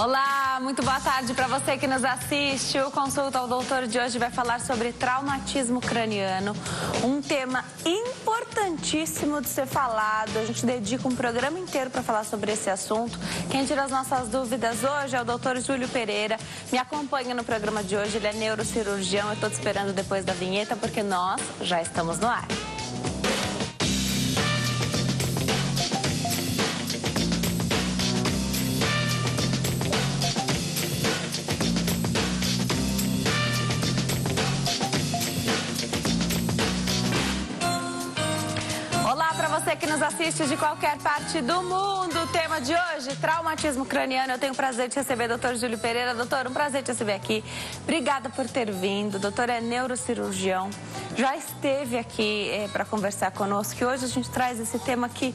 Olá, muito boa tarde para você que nos assiste. O Consulta ao Doutor de hoje vai falar sobre traumatismo craniano, um tema importantíssimo de ser falado. A gente dedica um programa inteiro para falar sobre esse assunto. Quem tira as nossas dúvidas hoje é o Dr. Júlio Pereira. Me acompanha no programa de hoje, ele é neurocirurgião. Eu estou te esperando depois da vinheta porque nós já estamos no ar. Você que nos assiste de qualquer parte do mundo, o tema de hoje, traumatismo craniano. Eu tenho o prazer de receber o Dr. Júlio Pereira. Doutor, um prazer te receber aqui. Obrigada por ter vindo. O doutor é neurocirurgião, já esteve aqui para conversar conosco. E hoje a gente traz esse tema que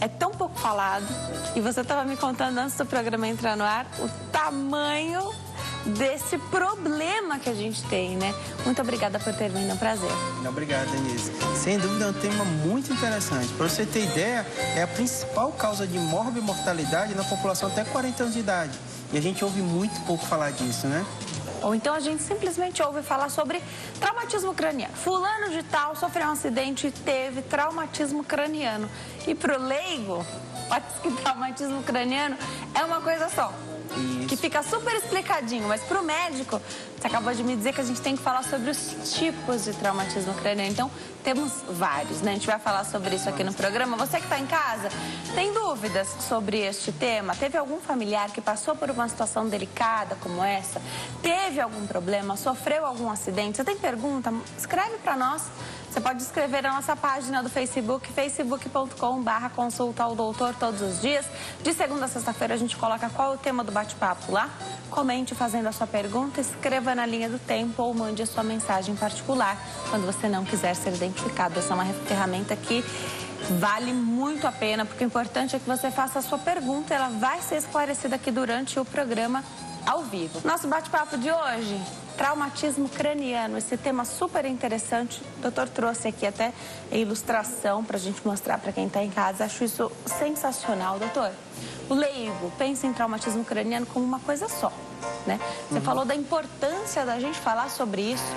é tão pouco falado. E você estava me contando antes do programa entrar no ar o tamanho desse problema que a gente tem, né? Muito obrigada por ter vindo, é um prazer. Obrigado, Denise. Sem dúvida é um tema muito interessante. Para você ter ideia, é a principal causa de morbimortalidade na população até 40 anos de idade. E a gente ouve muito pouco falar disso, né? Ou então a gente simplesmente ouve falar sobre traumatismo craniano. Fulano de tal sofreu um acidente e teve traumatismo craniano. E pro leigo, parece que traumatismo craniano é uma coisa só. Isso. Que fica super explicadinho, mas pro médico, você acabou de me dizer que a gente tem que falar sobre os tipos de traumatismo craniano. Então, temos vários, né? A gente vai falar sobre isso aqui no programa. Você que está em casa, tem dúvidas sobre este tema? Teve algum familiar que passou por uma situação delicada como essa? Teve algum problema? Sofreu algum acidente? Você tem pergunta? Escreve para nós. Você pode escrever na nossa página do Facebook, facebook.com/consulta ao doutor todos os dias. De segunda a sexta-feira a gente coloca qual é o tema do bate-papo lá. Comente fazendo a sua pergunta, escreva na linha do tempo ou mande a sua mensagem particular quando você não quiser ser identificado. Essa é uma ferramenta que vale muito a pena, porque o importante é que você faça a sua pergunta. Ela vai ser esclarecida aqui durante o programa ao vivo. Nosso bate-papo de hoje, traumatismo craniano, esse tema super interessante. O doutor trouxe aqui até a ilustração para a gente mostrar para quem está em casa. Acho isso sensacional, doutor. O leigo pensa em traumatismo craniano como uma coisa só, né? Você falou da importância da gente falar sobre isso,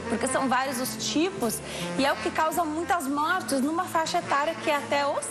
porque são vários os tipos e é o que causa muitas mortes numa faixa etária que é até os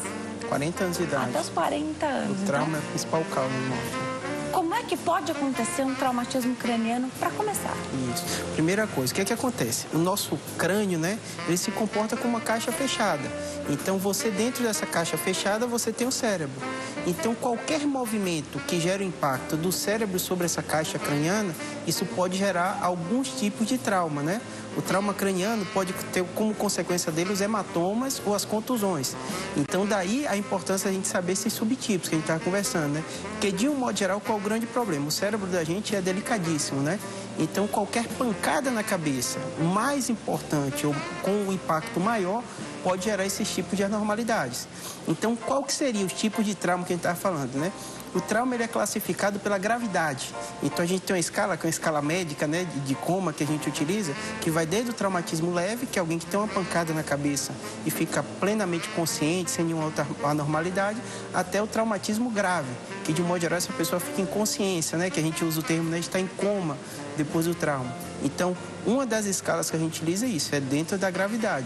40 anos de idade. Até os 40 anos. O trauma é a principal causa de morte. Como é que pode acontecer um traumatismo craniano para começar? Isso. Primeira coisa, o que é que acontece? O nosso crânio, né, ele se comporta como uma caixa fechada. Então, você dentro dessa caixa fechada, você tem o cérebro. Então, qualquer movimento que gere o impacto do cérebro sobre essa caixa craniana, isso pode gerar alguns tipos de trauma, né? O trauma craniano pode ter como consequência dele os hematomas ou as contusões. Então, daí a importância da gente saber esses subtipos que a gente estava conversando, né? Porque, de um modo geral, qual é o grande problema? O cérebro da gente é delicadíssimo, né? Então, qualquer pancada na cabeça, mais importante ou com um impacto maior, pode gerar esses tipos de anormalidades. Então, qual que seria os tipos de trauma que a gente estava falando, né? O trauma ele é classificado pela gravidade. Então, a gente tem uma escala, que é uma escala médica, né, de coma que a gente utiliza, que vai desde o traumatismo leve, que é alguém que tem uma pancada na cabeça e fica plenamente consciente, sem nenhuma outra anormalidade, até o traumatismo grave, que de um modo geral essa pessoa fica em consciência, né, que a gente usa o termo, né, de estar em coma depois do trauma. Então, uma das escalas que a gente utiliza é isso, é dentro da gravidade.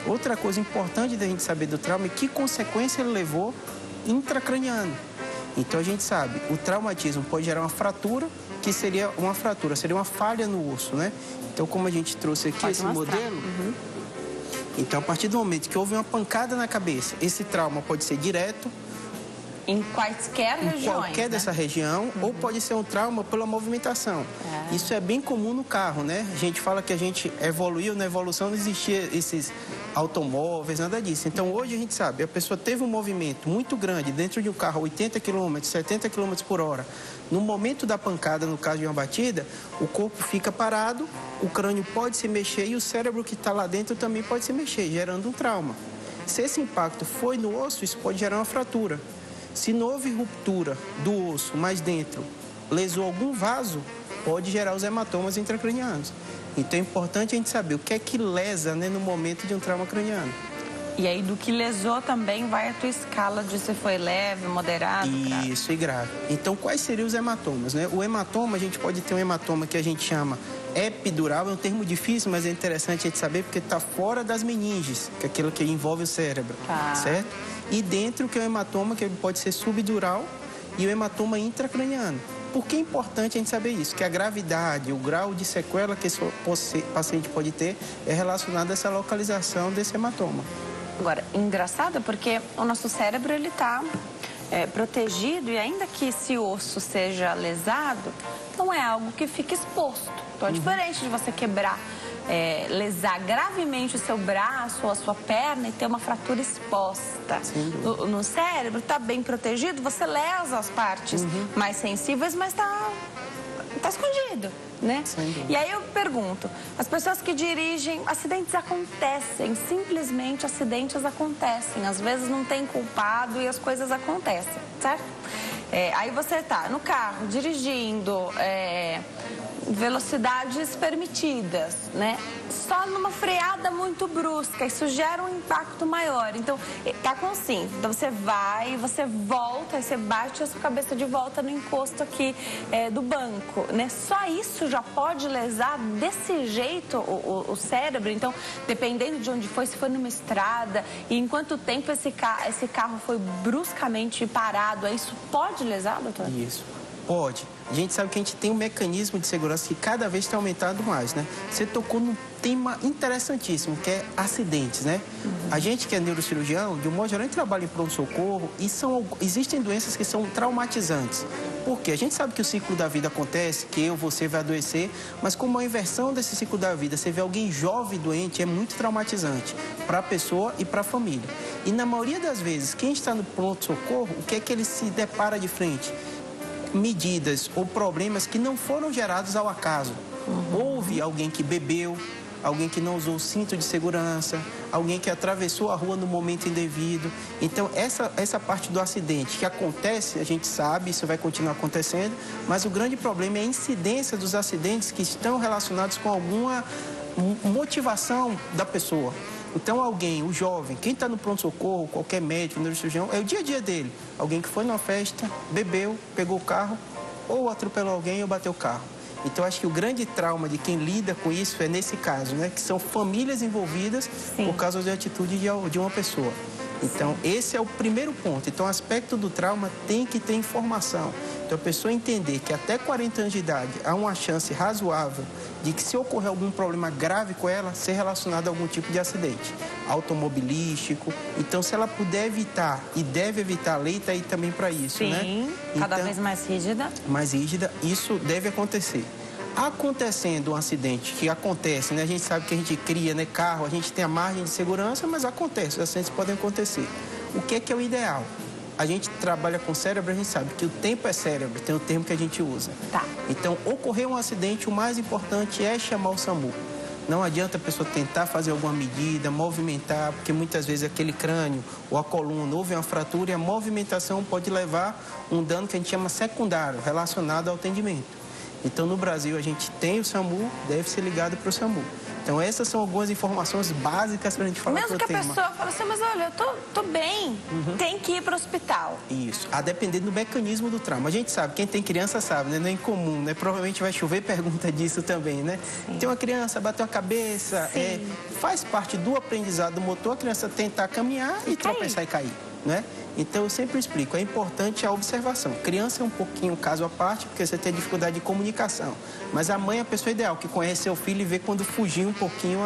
Outra coisa importante da gente saber do trauma é que consequência ele levou intracraniano. Então, a gente sabe, o traumatismo pode gerar uma fratura, que seria uma fratura, seria uma falha no osso, né? Então, como a gente trouxe aqui esse modelo, então, a partir do momento que houve uma pancada na cabeça, esse trauma pode ser direto, em quaisquer regiões, qualquer dessa região, ou pode ser um trauma pela movimentação. Isso é bem comum no carro, né? A gente fala que a gente evoluiu, na evolução não existia esses automóveis, nada disso. Então, hoje a gente sabe, a pessoa teve um movimento muito grande dentro de um carro, 80 km, 70 km por hora. No momento da pancada, no caso de uma batida, o corpo fica parado, o crânio pode se mexer e o cérebro que está lá dentro também pode se mexer, gerando um trauma. Se esse impacto foi no osso, isso pode gerar uma fratura. Se não houve ruptura do osso, mas dentro lesou algum vaso, pode gerar os hematomas intracranianos. Então é importante a gente saber o que é que lesa, né, no momento de um trauma craniano. E aí, do que lesou também vai a tua escala de se foi leve, moderado, grave. Isso, e grave. Então, quais seriam os hematomas, né? O hematoma, a gente pode ter um hematoma que a gente chama epidural, é um termo difícil, mas é interessante a gente saber porque está fora das meninges, que é aquilo que envolve o cérebro, certo? E dentro que é o hematoma, que pode ser subdural, e o hematoma intracraniano. Por que é importante a gente saber isso? Que a gravidade, o grau de sequela que esse paciente pode ter é relacionado a essa localização desse hematoma. Agora, engraçado porque o nosso cérebro, ele está protegido e ainda que esse osso seja lesado, não é algo que fica exposto. Então, é diferente de você quebrar, lesar gravemente o seu braço ou a sua perna e ter uma fratura exposta. No cérebro, está bem protegido, você lesa as partes mais sensíveis, mas está escondido, né? E aí eu pergunto, as pessoas que dirigem, acidentes acontecem, simplesmente acidentes acontecem. Às vezes não tem culpado e as coisas acontecem, certo? Aí você está no carro, dirigindo, velocidades permitidas, né? Só numa freada muito brusca, isso gera um impacto maior. Então, tá consciente. Então, você vai, você volta, aí você bate a sua cabeça de volta no encosto aqui do banco, né? Só isso já pode lesar desse jeito o cérebro. Então, dependendo de onde foi, se foi numa estrada e em quanto tempo esse carro foi bruscamente parado, isso pode lesar, doutor? Isso. Pode. A gente sabe que a gente tem um mecanismo de segurança que cada vez tem aumentado mais, né? Você tocou num tema interessantíssimo, que é acidentes, né? A gente que é neurocirurgião, de um modo geral, a gente trabalha em pronto-socorro e existem doenças que são traumatizantes. Por quê? A gente sabe que o ciclo da vida acontece, que você vai adoecer, mas como a inversão desse ciclo da vida, você vê alguém jovem doente, é muito traumatizante para a pessoa e para a família. E na maioria das vezes, quem está no pronto-socorro, o que é que ele se depara de frente? Medidas ou problemas que não foram gerados ao acaso. Houve alguém que bebeu, alguém que não usou o cinto de segurança, alguém que atravessou a rua no momento indevido. Então, essa parte do acidente que acontece, a gente sabe, isso vai continuar acontecendo, mas o grande problema é a incidência dos acidentes que estão relacionados com alguma motivação da pessoa. Então, alguém, o jovem, quem está no pronto-socorro, qualquer médico, neurocirurgião, é o dia a dia dele. Alguém que foi numa festa, bebeu, pegou o carro, ou atropelou alguém ou bateu o carro. Então, acho que o grande trauma de quem lida com isso é nesse caso, né? Que são famílias envolvidas por causa da atitude de uma pessoa. Então, esse é o primeiro ponto. Então, o aspecto do trauma tem que ter informação. Então, a pessoa entender que até 40 anos de idade há uma chance razoável de que, se ocorrer algum problema grave com ela, ser relacionado a algum tipo de acidente automobilístico. Então, se ela puder evitar e deve evitar, a lei está aí também para isso, né? Sim, cada vez mais rígida. Mais rígida, isso deve acontecer. Acontecendo um acidente, que acontece, né? A gente sabe que a gente cria, né, carro, a gente tem a margem de segurança, mas acontece, os acidentes podem acontecer. O que é o ideal? A gente trabalha com cérebro, a gente sabe que o tempo é cérebro, tem o termo que a gente usa. Então, ocorrer um acidente, o mais importante é chamar o SAMU. Não adianta a pessoa tentar fazer alguma medida, movimentar, porque muitas vezes aquele crânio ou a coluna houve uma fratura e a movimentação pode levar um dano que a gente chama secundário, relacionado ao atendimento. Então, no Brasil, a gente tem o SAMU, deve ser ligado para o SAMU. Então, essas são algumas informações básicas para a gente falar sobre o tema. Mesmo que a pessoa fale assim, mas olha, eu tô bem, tem que ir para o hospital. Isso, a depender do mecanismo do trauma. A gente sabe, quem tem criança sabe, né? Não é incomum, né? Provavelmente vai chover pergunta disso também, né? Tem uma criança, bateu a cabeça, faz parte do aprendizado motor, a criança tentar caminhar e tropeçar e cair, né? Então, eu sempre explico, é importante a observação. Criança é um pouquinho caso à parte, porque você tem dificuldade de comunicação. Mas a mãe é a pessoa ideal, que conhece seu filho e vê quando fugir um pouquinho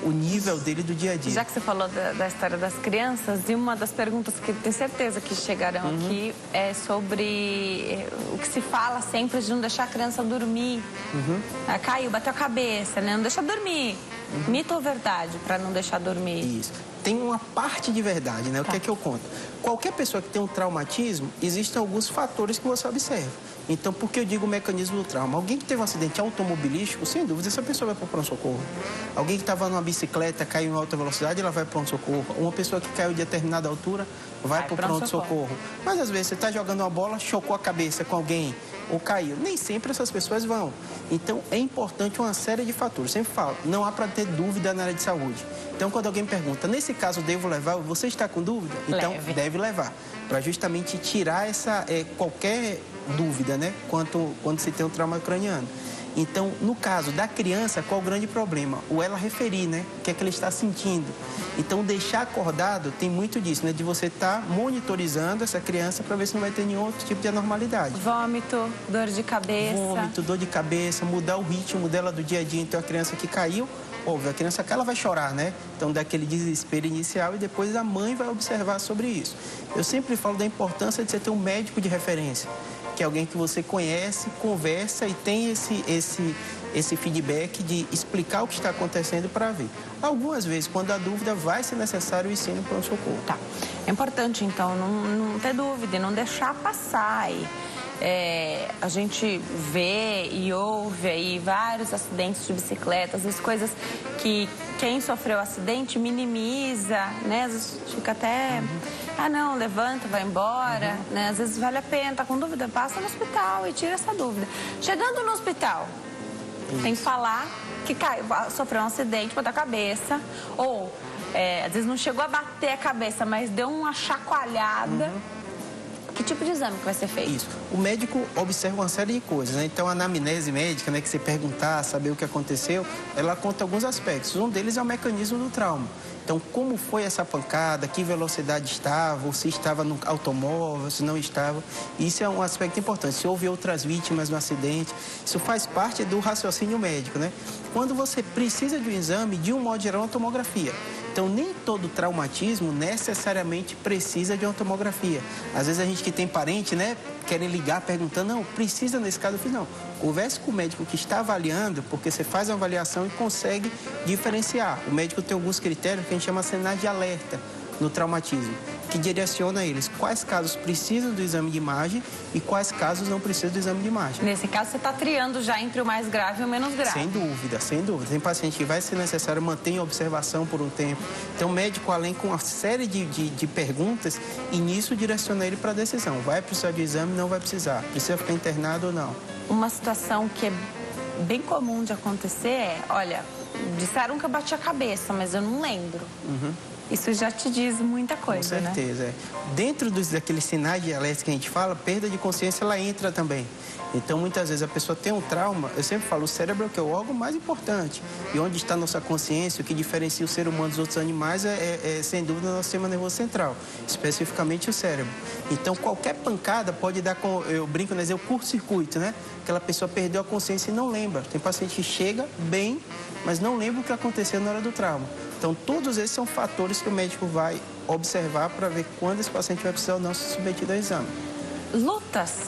o nível dele do dia a dia. Já que você falou da história das crianças, e uma das perguntas que tenho certeza que chegarão aqui é sobre o que se fala sempre de não deixar a criança dormir. Caiu, bateu a cabeça, né? Não deixa dormir. Mito ou verdade para não deixar dormir? Isso. Tem uma parte de verdade, né? O que é que eu conto? Qualquer pessoa que tem um traumatismo, existem alguns fatores que você observa. Então, por que eu digo o mecanismo do trauma? Alguém que teve um acidente automobilístico, sem dúvida, essa pessoa vai para o pronto-socorro. Alguém que estava numa bicicleta, caiu em alta velocidade, ela vai para o pronto-socorro. Uma pessoa que caiu de determinada altura, vai para o pronto-socorro. Mas, às vezes, você está jogando uma bola, chocou a cabeça com alguém ou caiu. Nem sempre essas pessoas vão. Então, é importante uma série de fatores. Eu sempre falo, não há para ter dúvida na área de saúde. Então, quando alguém pergunta, nesse caso, devo levar? Você está com dúvida? Então, deve levar. Para justamente tirar qualquer dúvida, né? Quando se tem um trauma craniano. Então, no caso da criança, qual o grande problema? O ela referir, né? O que é que ele está sentindo. Então, deixar acordado tem muito disso, né? De você estar monitorizando essa criança para ver se não vai ter nenhum outro tipo de anormalidade. Vômito, dor de cabeça. Vômito, dor de cabeça, mudar o ritmo dela do dia a dia. Então, a criança que caiu, óbvio, a criança ela vai chorar, né? Então, dá aquele desespero inicial e depois a mãe vai observar sobre isso. Eu sempre falo da importância de você ter um médico de referência, que é alguém que você conhece, conversa e tem esse feedback de explicar o que está acontecendo para ver. Algumas vezes, quando há dúvida, vai ser necessário o ensino para o socorro. Tá. É importante, então, não ter dúvida e não deixar passar. A gente vê e ouve aí vários acidentes de bicicleta, as coisas que quem sofreu acidente minimiza, né? Às vezes fica até... Ah, não, levanta, vai embora, né? Às vezes vale a pena, tá com dúvida, passa no hospital e tira essa dúvida. Chegando no hospital, tem que falar que caiu, sofreu um acidente, botou a cabeça, ou às vezes não chegou a bater a cabeça, mas deu uma chacoalhada. Que tipo de exame que vai ser feito? Isso. O médico observa uma série de coisas, né? Então, a anamnese médica, né, que você perguntar, saber o que aconteceu, ela conta alguns aspectos. Um deles é o mecanismo do trauma. Então, como foi essa pancada, que velocidade estava, ou se estava no automóvel, se não estava. Isso é um aspecto importante. Se houve outras vítimas no acidente, isso faz parte do raciocínio médico, né? Quando você precisa de um exame, de um modo geral, uma tomografia. Então, nem todo traumatismo necessariamente precisa de uma tomografia. Às vezes a gente que tem parente, né, querem ligar perguntando, não, precisa nesse caso. Eu fiz, não. Converse com o médico que está avaliando, porque você faz a avaliação e consegue diferenciar. O médico tem alguns critérios que a gente chama de sinais de alerta no traumatismo, que direciona eles quais casos precisam do exame de imagem e quais casos não precisam do exame de imagem. Nesse caso, você está triando já entre o mais grave e o menos grave. Sem dúvida, sem dúvida. Tem paciente que vai ser necessário manter em observação por um tempo. Então, o médico, além com uma série de perguntas, e nisso direciona ele para a decisão. Vai precisar de exame, não vai precisar. Precisa ficar internado ou não. Uma situação que é bem comum de acontecer é, olha, disseram que eu bati a cabeça, mas eu não lembro. Isso já te diz muita coisa, né? Com certeza, né? Dentro daqueles sinais de alerta que a gente fala, perda de consciência, ela entra também. Então, muitas vezes, a pessoa tem um trauma, eu sempre falo, o cérebro é o órgão mais importante. E onde está a nossa consciência, o que diferencia o ser humano dos outros animais sem dúvida, o nosso sistema nervoso central, especificamente o cérebro. Então, qualquer pancada pode dar, eu brinco, né, o curto-circuito, né? Aquela pessoa perdeu a consciência e não lembra. Tem paciente que chega bem, mas não lembra o que aconteceu na hora do trauma. Então, todos esses são fatores que o médico vai observar para ver quando esse paciente vai precisar ou não ser submetido ao exame. Lutas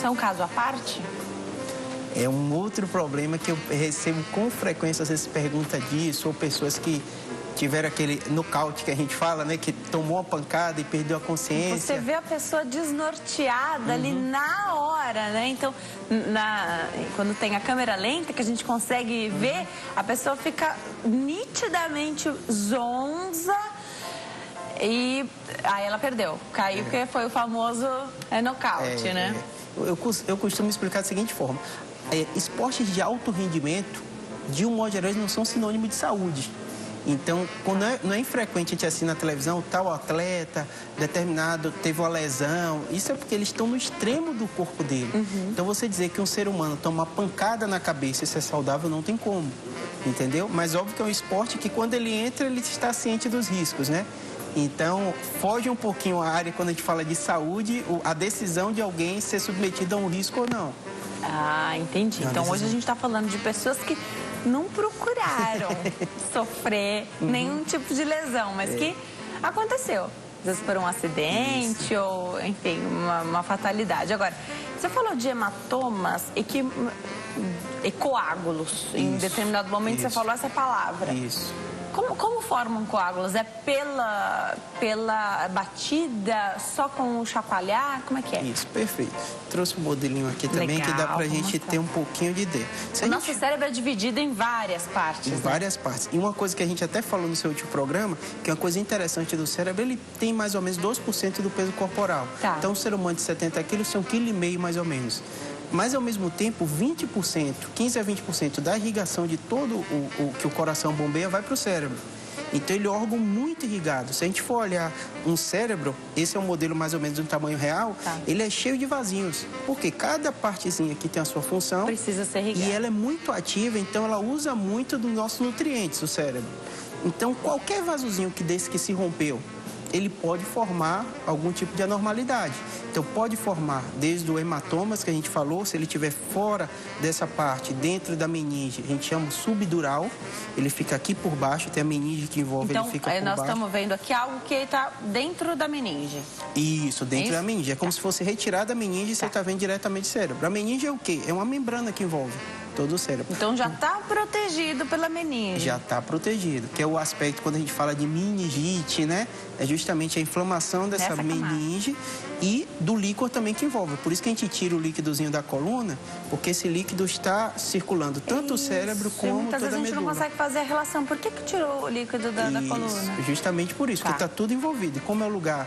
são um caso à parte? É um outro problema que eu recebo com frequência, às vezes pergunta disso, ou pessoas que tiveram aquele nocaute que a gente fala, né? Que tomou uma pancada e perdeu a consciência. Você vê a pessoa desnorteada ali na hora, né? Então, quando tem a câmera lenta, que a gente consegue ver, a pessoa fica nitidamente zonza e aí ela perdeu. Caiu porque foi o famoso nocaute, né? Eu costumo explicar da seguinte forma. Esportes de alto rendimento, de um modo geral, não são sinônimo de saúde. Então, não é infrequente a gente assistir na televisão, tal atleta, determinado, teve uma lesão. Isso é porque eles estão no extremo do corpo dele. Então, você dizer que um ser humano toma uma pancada na cabeça e isso é saudável, não tem como, entendeu? Mas óbvio que é um esporte que quando ele entra, ele está ciente dos riscos, né? Então, foge um pouquinho a área quando a gente fala de saúde, a decisão de alguém ser submetido a um risco ou não. Ah, entendi. Então, hoje a gente está falando de pessoas que não procuraram sofrer nenhum tipo de lesão, mas que aconteceu. Às vezes por um acidente ou, enfim, uma fatalidade. Agora, você falou de hematomas e coágulos. Em determinado momento você falou essa palavra. Isso. Como formam coágulos? É pela batida, só com o chacoalhar? Como é que é? Isso, perfeito. Trouxe um modelinho aqui também. Legal, que dá pra gente ter um pouquinho de ideia. O nosso cérebro é dividido em várias partes. Em várias partes. E uma coisa que a gente até falou no seu último programa, que é uma coisa interessante do cérebro, ele tem mais ou menos 2% do peso corporal. Tá. Então, um ser humano de 70 quilos tem 1,5 kg mais ou menos. Mas, ao mesmo tempo, 20%, 15 a 20% da irrigação de todo o que o coração bombeia vai para o cérebro. Então, ele é um órgão muito irrigado. Se a gente for olhar um cérebro, esse é um modelo mais ou menos do tamanho real, ele é cheio de vasinhos. Porque cada partezinha aqui tem a sua função. Precisa ser irrigada. E ela é muito ativa, então ela usa muito dos nossos nutrientes, o cérebro. Então, qualquer vasozinho desse que se rompeu, ele pode formar algum tipo de anormalidade. Então, pode formar desde o hematomas, que a gente falou, se ele estiver fora dessa parte, dentro da meninge, a gente chama subdural, ele fica aqui por baixo, tem a meninge que envolve, então, ele fica por baixo. Então, nós estamos vendo aqui algo que está dentro da meninge. Isso, dentro da meninge. É como se fosse retirar da meninge e você está vendo diretamente do cérebro. A meninge é o quê? É uma membrana que envolve todo o cérebro. Então, já está protegido pela meninge. Já está protegido, que é o aspecto, quando a gente fala de meningite, né? É justamente a inflamação dessa meninge e do líquor também que envolve. Por isso que a gente tira o líquidozinho da coluna, porque esse líquido está circulando tanto o cérebro como toda a medula. Muitas vezes a gente não consegue fazer a relação. Por que tirou o líquido da coluna? Justamente por isso, porque está tudo envolvido. E como é o lugar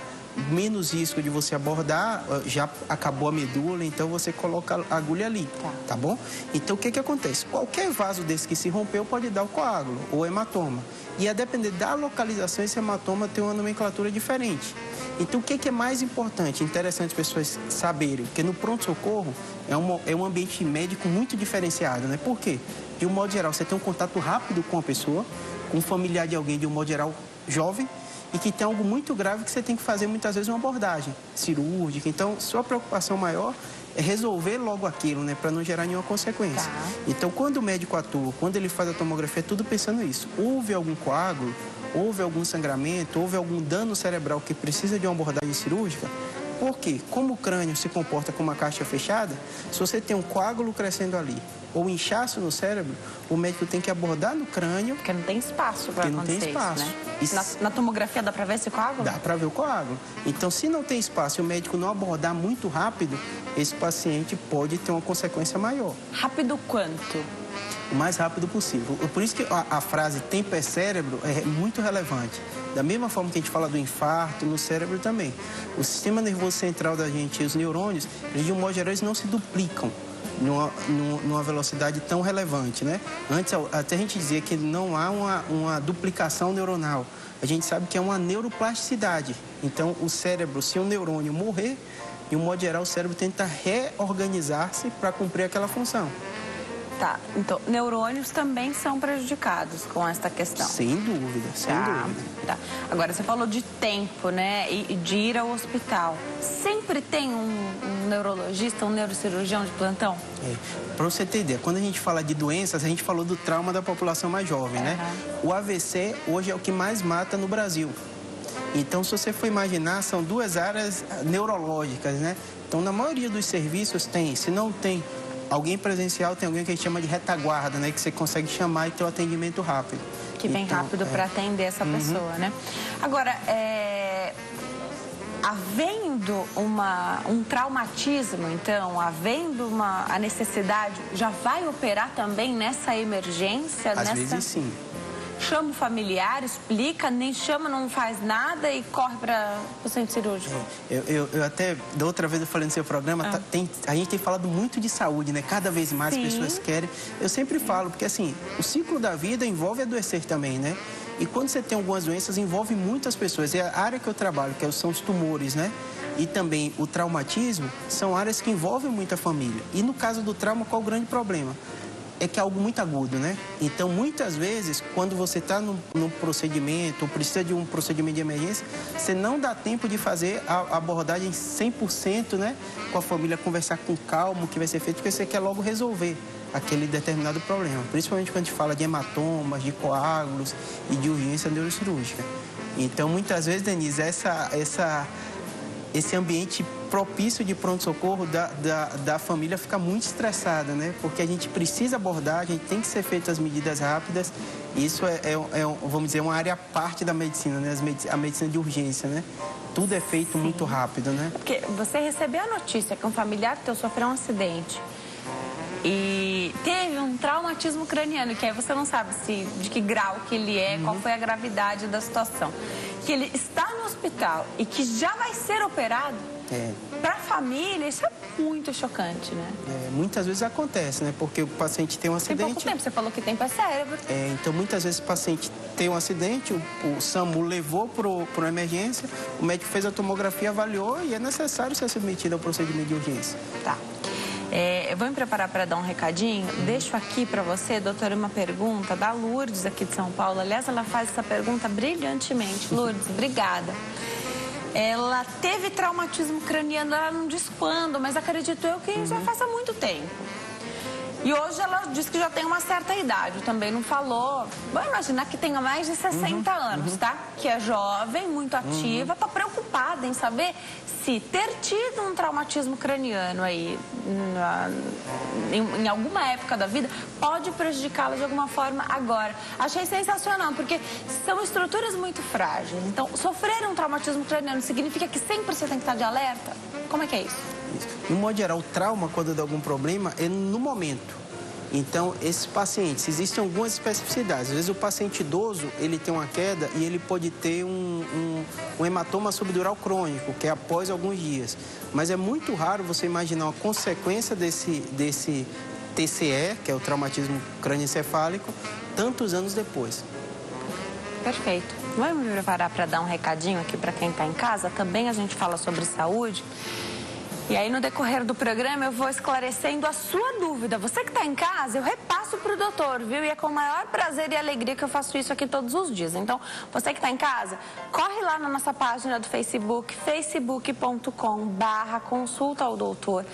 menos risco de você abordar, já acabou a medula, então você coloca a agulha ali, tá bom? Então, o que acontece? Qualquer vaso desse que se rompeu pode dar o coágulo ou hematoma. E a depender da localização, esse hematoma tem uma nomenclatura diferente. Então, o que é mais importante, interessante as pessoas saberem? Porque no pronto-socorro é um ambiente médico muito diferenciado, né? Por quê? De um modo geral, você tem um contato rápido com a pessoa, com um familiar de alguém, de um modo geral, jovem, e que tem algo muito grave que você tem que fazer, muitas vezes, uma abordagem cirúrgica. Então, sua preocupação maior é resolver logo aquilo, né? Para não gerar nenhuma consequência. Então, quando o médico atua, quando ele faz a tomografia, é tudo pensando nisso. Houve algum coágulo, houve algum sangramento, houve algum dano cerebral que precisa de uma abordagem cirúrgica? Porque, como o crânio se comporta como uma caixa fechada, se você tem um coágulo crescendo ali, ou inchaço no cérebro, o médico tem que abordar no crânio. Porque não tem espaço para acontecer. Não tem espaço. Isso, né? Na tomografia dá para ver esse coágulo? Dá para ver o coágulo. Então, se não tem espaço e o médico não abordar muito rápido, esse paciente pode ter uma consequência maior. Rápido quanto? O mais rápido possível. Por isso que a frase tempo é cérebro é muito relevante. Da mesma forma que a gente fala do infarto, no cérebro também. O sistema nervoso central da gente, os neurônios, eles, de um modo geral, eles não se duplicam numa velocidade tão relevante, né? Antes, até a gente dizia que não há uma duplicação neuronal. A gente sabe que é uma neuroplasticidade. Então, o cérebro, se um neurônio morrer, de um modo geral, o cérebro tenta reorganizar-se para cumprir aquela função. Tá, então neurônios também são prejudicados com esta questão. Sem dúvida, sem dúvida. Tá. Agora, você falou de tempo, né, e de ir ao hospital. Sempre tem um neurologista, um neurocirurgião de plantão? Para você ter ideia, quando a gente fala de doenças, a gente falou do trauma da população mais jovem, né? O AVC hoje é o que mais mata no Brasil. Então, se você for imaginar, são duas áreas neurológicas, né? Então, na maioria dos serviços tem, se não tem alguém presencial, tem alguém que a gente chama de retaguarda, né? Que você consegue chamar e ter um atendimento rápido. Que vem rápido para atender essa pessoa, né? Agora, havendo um traumatismo, então, havendo a necessidade, já vai operar também nessa emergência? Às vezes, sim. Chama o familiar, explica, nem chama, não faz nada e corre para o centro cirúrgico. Eu até, da outra vez eu falei no seu programa, a gente tem falado muito de saúde, né? Cada vez mais as pessoas querem. Eu sempre falo, porque assim, o ciclo da vida envolve adoecer também, né? E quando você tem algumas doenças, envolve muitas pessoas. E a área que eu trabalho, que são os tumores, né? E também o traumatismo, são áreas que envolvem muita família. E no caso do trauma, qual o grande problema? É que é algo muito agudo, né? Então, muitas vezes, quando você está num procedimento, ou precisa de um procedimento de emergência, você não dá tempo de fazer a abordagem 100%, né? Com a família, conversar com calma o que vai ser feito, porque você quer logo resolver aquele determinado problema. Principalmente quando a gente fala de hematomas, de coágulos e de urgência neurocirúrgica. Então, muitas vezes, Denise, esse ambiente propício de pronto-socorro da família fica muito estressada, né? Porque a gente precisa abordar, a gente tem que ser feitas as medidas rápidas. Isso vamos dizer, uma área à parte da medicina, né? A medicina de urgência, né? Tudo é feito muito rápido, né? Porque você recebeu a notícia que um familiar teu sofreu um acidente e teve um traumatismo craniano, que aí você não sabe de que grau que ele é, qual foi a gravidade da situação. que ele está no hospital e que já vai ser operado, para a família, isso é muito chocante, né? Muitas vezes acontece, né? Porque o paciente tem um acidente... Tem pouco tempo, você falou que tem para cérebro. Então, muitas vezes o paciente tem um acidente, o SAMU levou para uma emergência, o médico fez a tomografia, avaliou e é necessário ser submetido ao procedimento de urgência. Tá. Eu vou me preparar para dar um recadinho. Deixo aqui para você, doutora, uma pergunta da Lourdes, aqui de São Paulo. Aliás, ela faz essa pergunta brilhantemente. Lourdes, obrigada. Ela teve traumatismo craniano, ela não diz quando, mas acredito eu que já faz há muito tempo. E hoje ela diz que já tem uma certa idade, também não falou. Vamos imaginar que tenha mais de 60 anos, tá? Que é jovem, muito ativa, tá preocupada em saber se ter tido um traumatismo craniano aí em alguma época da vida pode prejudicá-la de alguma forma agora. Achei sensacional, porque são estruturas muito frágeis. Então, sofrer um traumatismo craniano significa que sempre você tem que estar de alerta? Como é que é isso? No modo geral, o trauma, quando dá algum problema, é no momento. Então, esses pacientes, existem algumas especificidades. Às vezes, o paciente idoso, ele tem uma queda e ele pode ter um hematoma subdural crônico, que é após alguns dias. Mas é muito raro você imaginar uma consequência desse TCE, que é o traumatismo crânioencefálico, tantos anos depois. Perfeito. Vamos me preparar para dar um recadinho aqui para quem está em casa. Também a gente fala sobre saúde. E aí, no decorrer do programa, eu vou esclarecendo a sua dúvida. Você que está em casa, eu repasso para o doutor, viu? E é com o maior prazer e alegria que eu faço isso aqui todos os dias. Então, você que está em casa, corre lá na nossa página do Facebook, facebook.com/consulta ao doutor.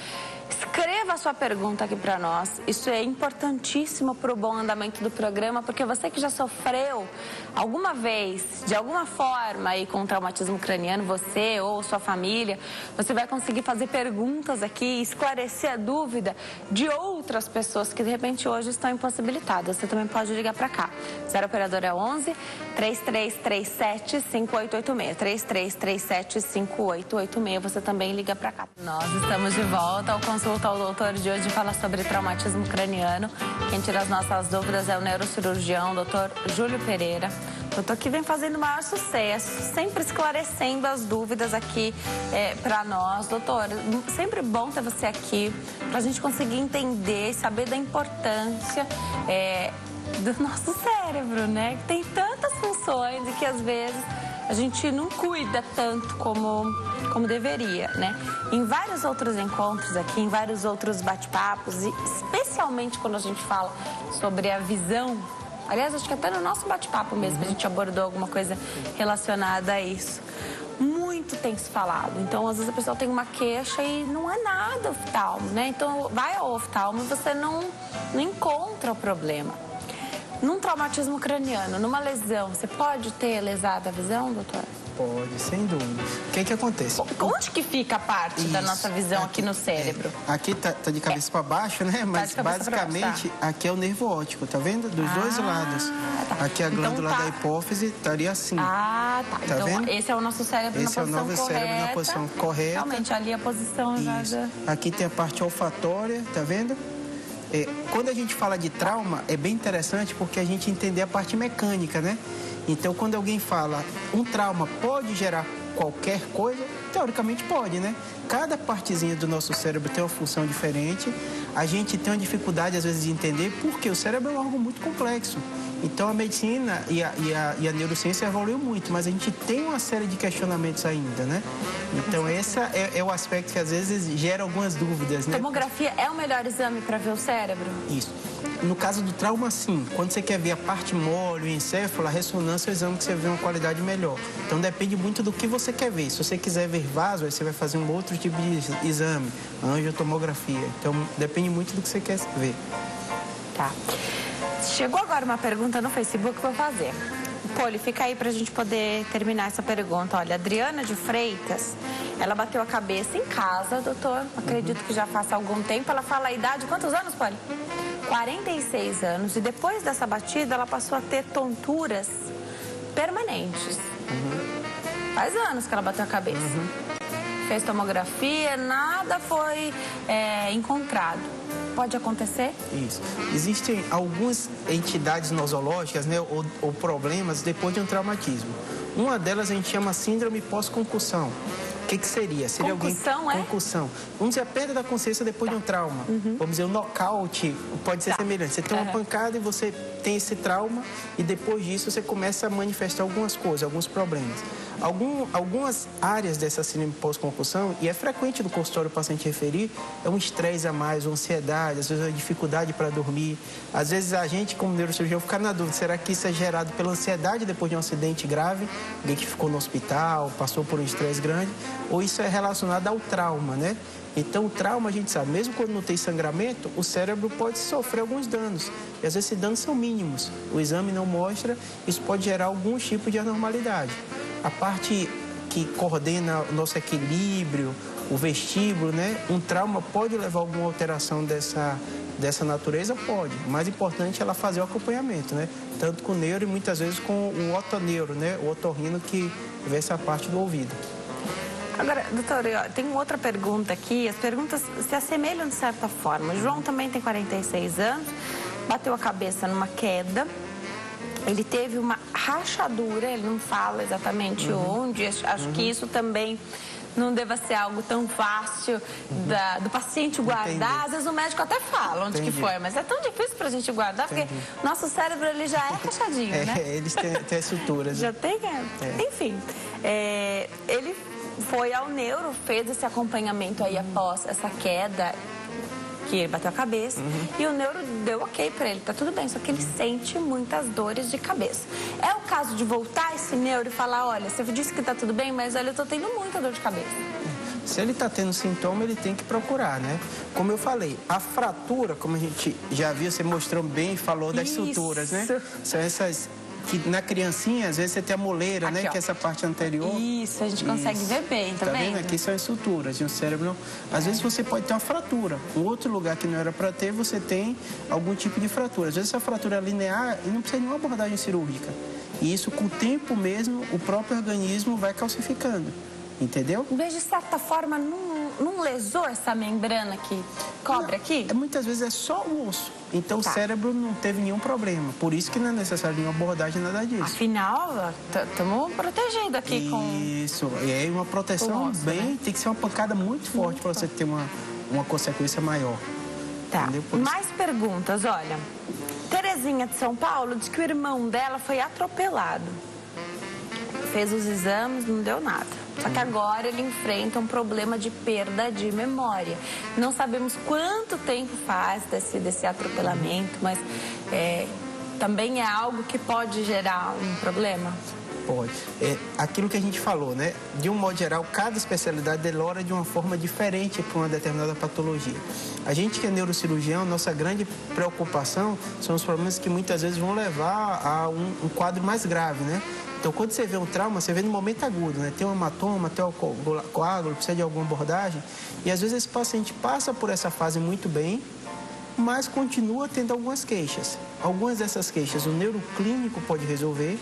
Escreva a sua pergunta aqui para nós. Isso é importantíssimo para o bom andamento do programa, porque você que já sofreu alguma vez, de alguma forma, aí, com traumatismo craniano, você ou sua família, você vai conseguir fazer perguntas aqui, esclarecer a dúvida de outras pessoas que, de repente, hoje estão impossibilitadas. Você também pode ligar para cá. 0 operadora 11 3337 5886. 3337 5886. Você também liga para cá. Nós estamos de volta ao Consulta ao Doutor de hoje, fala sobre traumatismo craniano. Quem tira as nossas dúvidas é o neurocirurgião, doutor Júlio Pereira. Doutor que vem fazendo o maior sucesso, sempre esclarecendo as dúvidas aqui para nós. Doutor, sempre bom ter você aqui, para a gente conseguir entender, saber da importância do nosso cérebro, né? Que tem tantas funções e que às vezes a gente não cuida tanto como deveria, né? Em vários outros encontros aqui, em vários outros bate-papos, e especialmente quando a gente fala sobre a visão, aliás, acho que até no nosso bate-papo mesmo a gente abordou alguma coisa relacionada a isso. Muito tem se falado. Então, às vezes a pessoa tem uma queixa e não é nada oftalmo, né? Então, vai ao oftalmo e você não encontra o problema. Num traumatismo craniano, numa lesão, você pode ter lesado a visão, doutor? Pode, sem dúvida. O que acontece? Onde que fica a parte da nossa visão aqui no cérebro? Aqui tá de cabeça para baixo, né? Mas basicamente aqui é o nervo óptico, tá vendo? Dos dois lados. Tá. Aqui a glândula da hipófise estaria assim. Ah, tá. Então, vendo? Esse é o nosso cérebro na posição correta. Esse é o nosso cérebro na posição correta. Realmente, ali a posição já... Aqui tem a parte olfatória, tá vendo? Quando a gente fala de trauma, é bem interessante porque a gente entender a parte mecânica, né? Então, quando alguém fala, um trauma pode gerar qualquer coisa, teoricamente pode, né? Cada partezinha do nosso cérebro tem uma função diferente. A gente tem uma dificuldade, às vezes, de entender porque o cérebro é um órgão muito complexo. Então, a medicina e a neurociência evoluiu muito, mas a gente tem uma série de questionamentos ainda, né? Então, esse é o aspecto que, às vezes, gera algumas dúvidas, né? Tomografia é o melhor exame para ver o cérebro? Isso. No caso do trauma, sim. Quando você quer ver a parte mole, o encéfalo, a ressonância é o exame que você vê uma qualidade melhor. Então, depende muito do que você quer ver. Se você quiser ver vaso, aí você vai fazer um outro tipo de exame, angiotomografia. Então, depende muito do que você quer ver. Tá. Chegou agora uma pergunta no Facebook que eu vou fazer. Poli, fica aí pra gente poder terminar essa pergunta. Olha, Adriana de Freitas, ela bateu a cabeça em casa, doutor. Acredito que já faz algum tempo. Ela fala a idade, quantos anos, Poli? 46 anos. E depois dessa batida, ela passou a ter tonturas permanentes. Faz anos que ela bateu a cabeça. fez tomografia, nada foi encontrado. Pode acontecer? Isso. Existem algumas entidades nosológicas, né, ou problemas depois de um traumatismo. Uma delas a gente chama síndrome pós-concussão. O que seria? Seria concussão, alguém... Concussão. Vamos dizer, a perda da consciência depois de um trauma. Vamos dizer, o nocaute pode ser semelhante. Você tem uma pancada e você tem esse trauma e depois disso você começa a manifestar algumas coisas, alguns problemas. Algumas áreas dessa síndrome pós-concussão, e é frequente no consultório o paciente referir, é um estresse a mais, uma ansiedade, às vezes uma dificuldade para dormir. Às vezes a gente, como neurocirurgião, fica na dúvida, será que isso é gerado pela ansiedade depois de um acidente grave, alguém que ficou no hospital, passou por um estresse grande, ou isso é relacionado ao trauma, né? Então, o trauma, a gente sabe, mesmo quando não tem sangramento, o cérebro pode sofrer alguns danos. E às vezes esses danos são mínimos. O exame não mostra, isso pode gerar algum tipo de anormalidade. A parte que coordena o nosso equilíbrio, o vestíbulo, né? Um trauma pode levar a alguma alteração dessa natureza? Pode. O mais importante é ela fazer o acompanhamento, né? Tanto com o neuro e muitas vezes com o otoneuro, né? O otorrino que vê essa parte do ouvido. Agora, doutor, tem outra pergunta aqui. As perguntas se assemelham de certa forma. O João também tem 46 anos, bateu a cabeça numa queda. Ele teve uma rachadura, ele não fala exatamente onde. Acho que isso também não deva ser algo tão fácil do paciente guardar. Entendi. Às vezes o médico até fala onde que foi, mas é tão difícil pra gente guardar, porque nosso cérebro ele já é rachadinho, né? Eles têm as estruturas. Já tem, enfim. Ele foi ao neuro, fez esse acompanhamento aí após essa queda, que ele bateu a cabeça, e o neuro deu ok pra ele, tá tudo bem, só que ele sente muitas dores de cabeça. É o caso de voltar esse neuro e falar, olha, você disse que tá tudo bem, mas olha, eu tô tendo muita dor de cabeça. Se ele está tendo sintoma, ele tem que procurar, né? Como eu falei, a fratura, como a gente já viu, você mostrou bem e falou das suturas, né? São essas que na criancinha, às vezes você tem a moleira, aqui, né? Ó. Que é essa parte anterior. Isso, a gente consegue ver bem, tá vendo? Aqui são as suturas e o cérebro... Às vezes você pode ter uma fratura. Um outro lugar que não era para ter, você tem algum tipo de fratura. Às vezes essa fratura é linear e não precisa de nenhuma abordagem cirúrgica. E isso, com o tempo mesmo, o próprio organismo vai calcificando. Entendeu? Mas, de certa forma, não lesou essa membrana que cobre aqui? Muitas vezes é só o osso. Então, o cérebro não teve nenhum problema. Por isso que não é necessário nenhuma abordagem, nada disso. Afinal, estamos protegidos aqui com... Isso. E aí, uma proteção osso, bem... Né? Tem que ser uma pancada muito forte para você ter uma consequência maior. Tá. Mais perguntas, olha. Terezinha de São Paulo diz que o irmão dela foi atropelado. Fez os exames, não deu nada. Só que agora ele enfrenta um problema de perda de memória. Não sabemos quanto tempo faz desse atropelamento, mas também é algo que pode gerar um problema? Pode. Aquilo que a gente falou, né? De um modo geral, cada especialidade elora de uma forma diferente para uma determinada patologia. A gente que é neurocirurgião, nossa grande preocupação são os problemas que muitas vezes vão levar a um quadro mais grave, né? Então, quando você vê um trauma, você vê no momento agudo, né? Tem um hematoma, tem um coágulo, precisa de alguma abordagem. E, às vezes, esse paciente passa por essa fase muito bem, mas continua tendo algumas queixas. Algumas dessas queixas o neuroclínico pode resolver.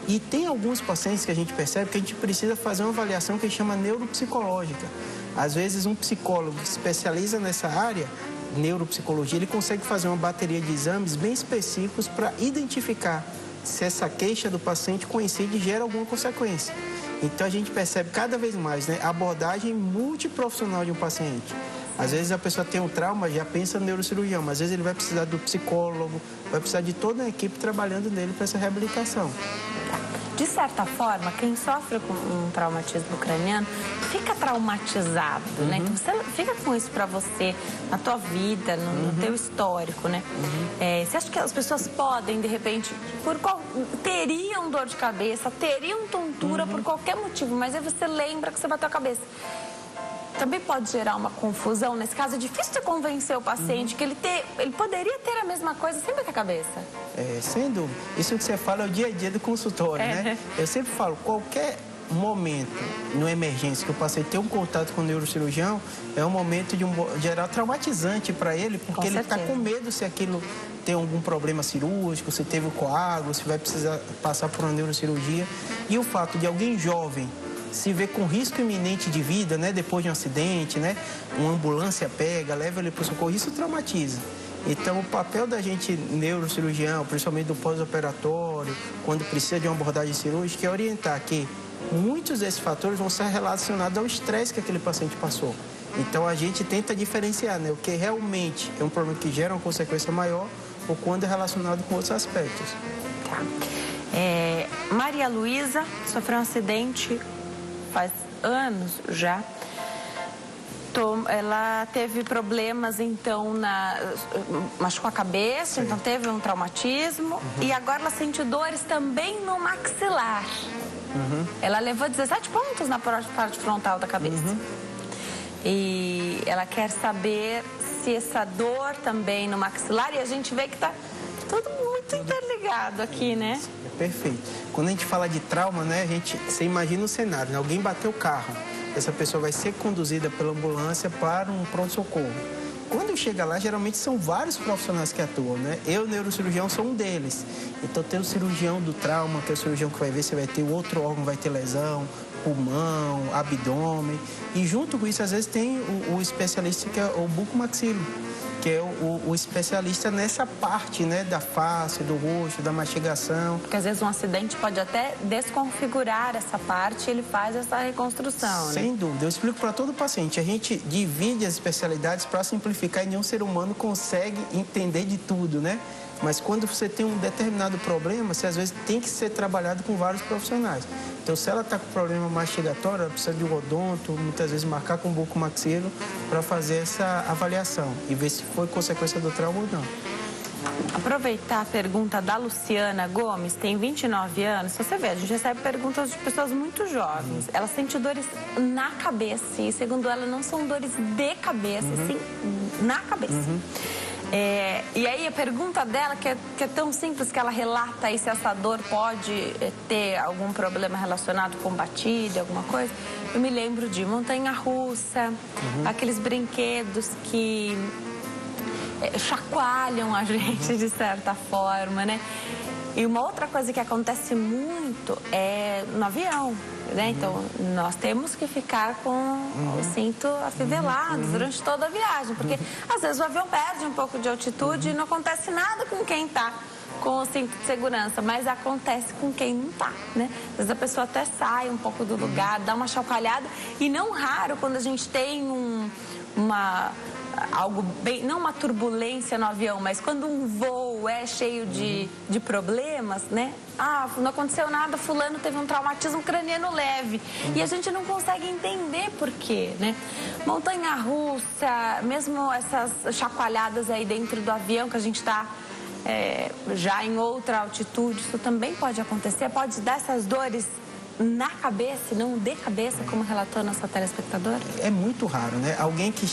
E tem alguns pacientes que a gente percebe que a gente precisa fazer uma avaliação que a gente chama neuropsicológica. Às vezes, um psicólogo que se especializa nessa área, neuropsicologia, ele consegue fazer uma bateria de exames bem específicos para identificar se essa queixa do paciente coincide e gera alguma consequência. Então, a gente percebe cada vez mais, né, a abordagem multiprofissional de um paciente. Às vezes a pessoa tem um trauma, já pensa no neurocirurgião, mas às vezes ele vai precisar do psicólogo, vai precisar de toda a equipe trabalhando nele para essa reabilitação. De certa forma, quem sofre com um traumatismo craniano fica traumatizado, né? Então, você fica com isso para você, na tua vida, no teu histórico, né? Você acha que as pessoas podem, de repente, teriam dor de cabeça, teriam tontura por qualquer motivo, mas aí você lembra que você bateu a cabeça. Também pode gerar uma confusão. Nesse caso, é difícil de convencer o paciente que ele poderia ter a mesma coisa sem bater a cabeça. Sem dúvida. Isso que você fala é o dia a dia do consultório, né? Eu sempre falo, qualquer momento, numa emergência, que o paciente tem um contato com o neurocirurgião, é um momento de geral traumatizante para ele, porque ele está com medo se aquilo tem algum problema cirúrgico, se teve o coágulo, se vai precisar passar por uma neurocirurgia. E o fato de alguém jovem se vê com risco iminente de vida, né? Depois de um acidente, né? Uma ambulância pega, leva ele para o socorro, isso traumatiza. Então, o papel da gente, neurocirurgião, principalmente do pós-operatório, quando precisa de uma abordagem cirúrgica, é orientar que muitos desses fatores vão ser relacionados ao estresse que aquele paciente passou. Então, a gente tenta diferenciar, né? O que realmente é um problema que gera uma consequência maior ou quando é relacionado com outros aspectos. Tá. Maria Luísa sofreu um acidente faz anos já. Ela teve problemas, então, machucou a cabeça, então teve um traumatismo. E agora ela sente dores também no maxilar. Ela levou 17 pontos na parte frontal da cabeça. E ela quer saber se essa dor também no maxilar, e a gente vê que está tudo muito interligado aqui, né? É perfeito. Quando a gente fala de trauma, né, você imagina o cenário, né? Alguém bateu o carro. Essa pessoa vai ser conduzida pela ambulância para um pronto-socorro. Quando chega lá, geralmente são vários profissionais que atuam, né? Eu, neurocirurgião, sou um deles. Então, tem o cirurgião do trauma, que é o cirurgião que vai ver se vai ter o outro órgão, vai ter lesão, pulmão, abdômen. E junto com isso, às vezes, tem o especialista que é o bucomaxilo, que é o especialista nessa parte, né, da face, do rosto, da mastigação. Porque às vezes um acidente pode até desconfigurar essa parte e ele faz essa reconstrução, né? Sem dúvida. Eu explico para todo paciente. A gente divide as especialidades para simplificar e nenhum ser humano consegue entender de tudo, né? Mas quando você tem um determinado problema, você às vezes tem que ser trabalhado com vários profissionais. Então, se ela está com problema mastigatório, ela precisa de um odonto, muitas vezes marcar com o bucomaxilo para fazer essa avaliação e ver se foi consequência do trauma ou não. Aproveitar a pergunta da Luciana Gomes, tem 29 anos. Você vê, a gente recebe perguntas de pessoas muito jovens. Ela sente dores na cabeça e, segundo ela, não são dores de cabeça, sim na cabeça. E aí a pergunta dela, que é tão simples, que ela relata aí se essa dor pode ter algum problema relacionado com batida, alguma coisa. Eu me lembro de montanha-russa, aqueles brinquedos que chacoalham a gente de certa forma, né? E uma outra coisa que acontece muito é no avião, né? Então, nós temos que ficar com o cinto afivelado durante toda a viagem, porque às vezes o avião perde um pouco de altitude e não acontece nada com quem está com o cinto de segurança, mas acontece com quem não está, né? Às vezes a pessoa até sai um pouco do lugar, dá uma chacoalhada, e não raro quando a gente tem algo bem, não uma turbulência no avião, mas quando um voo é cheio de problemas, né? Não aconteceu nada, fulano teve um traumatismo craniano leve. E a gente não consegue entender por quê, né? Montanha-russa, mesmo essas chacoalhadas aí dentro do avião, que a gente está já em outra altitude, isso também pode acontecer, pode dar essas dores na cabeça e não de cabeça, como relatou a nossa telespectadora? É muito raro, né? Alguém que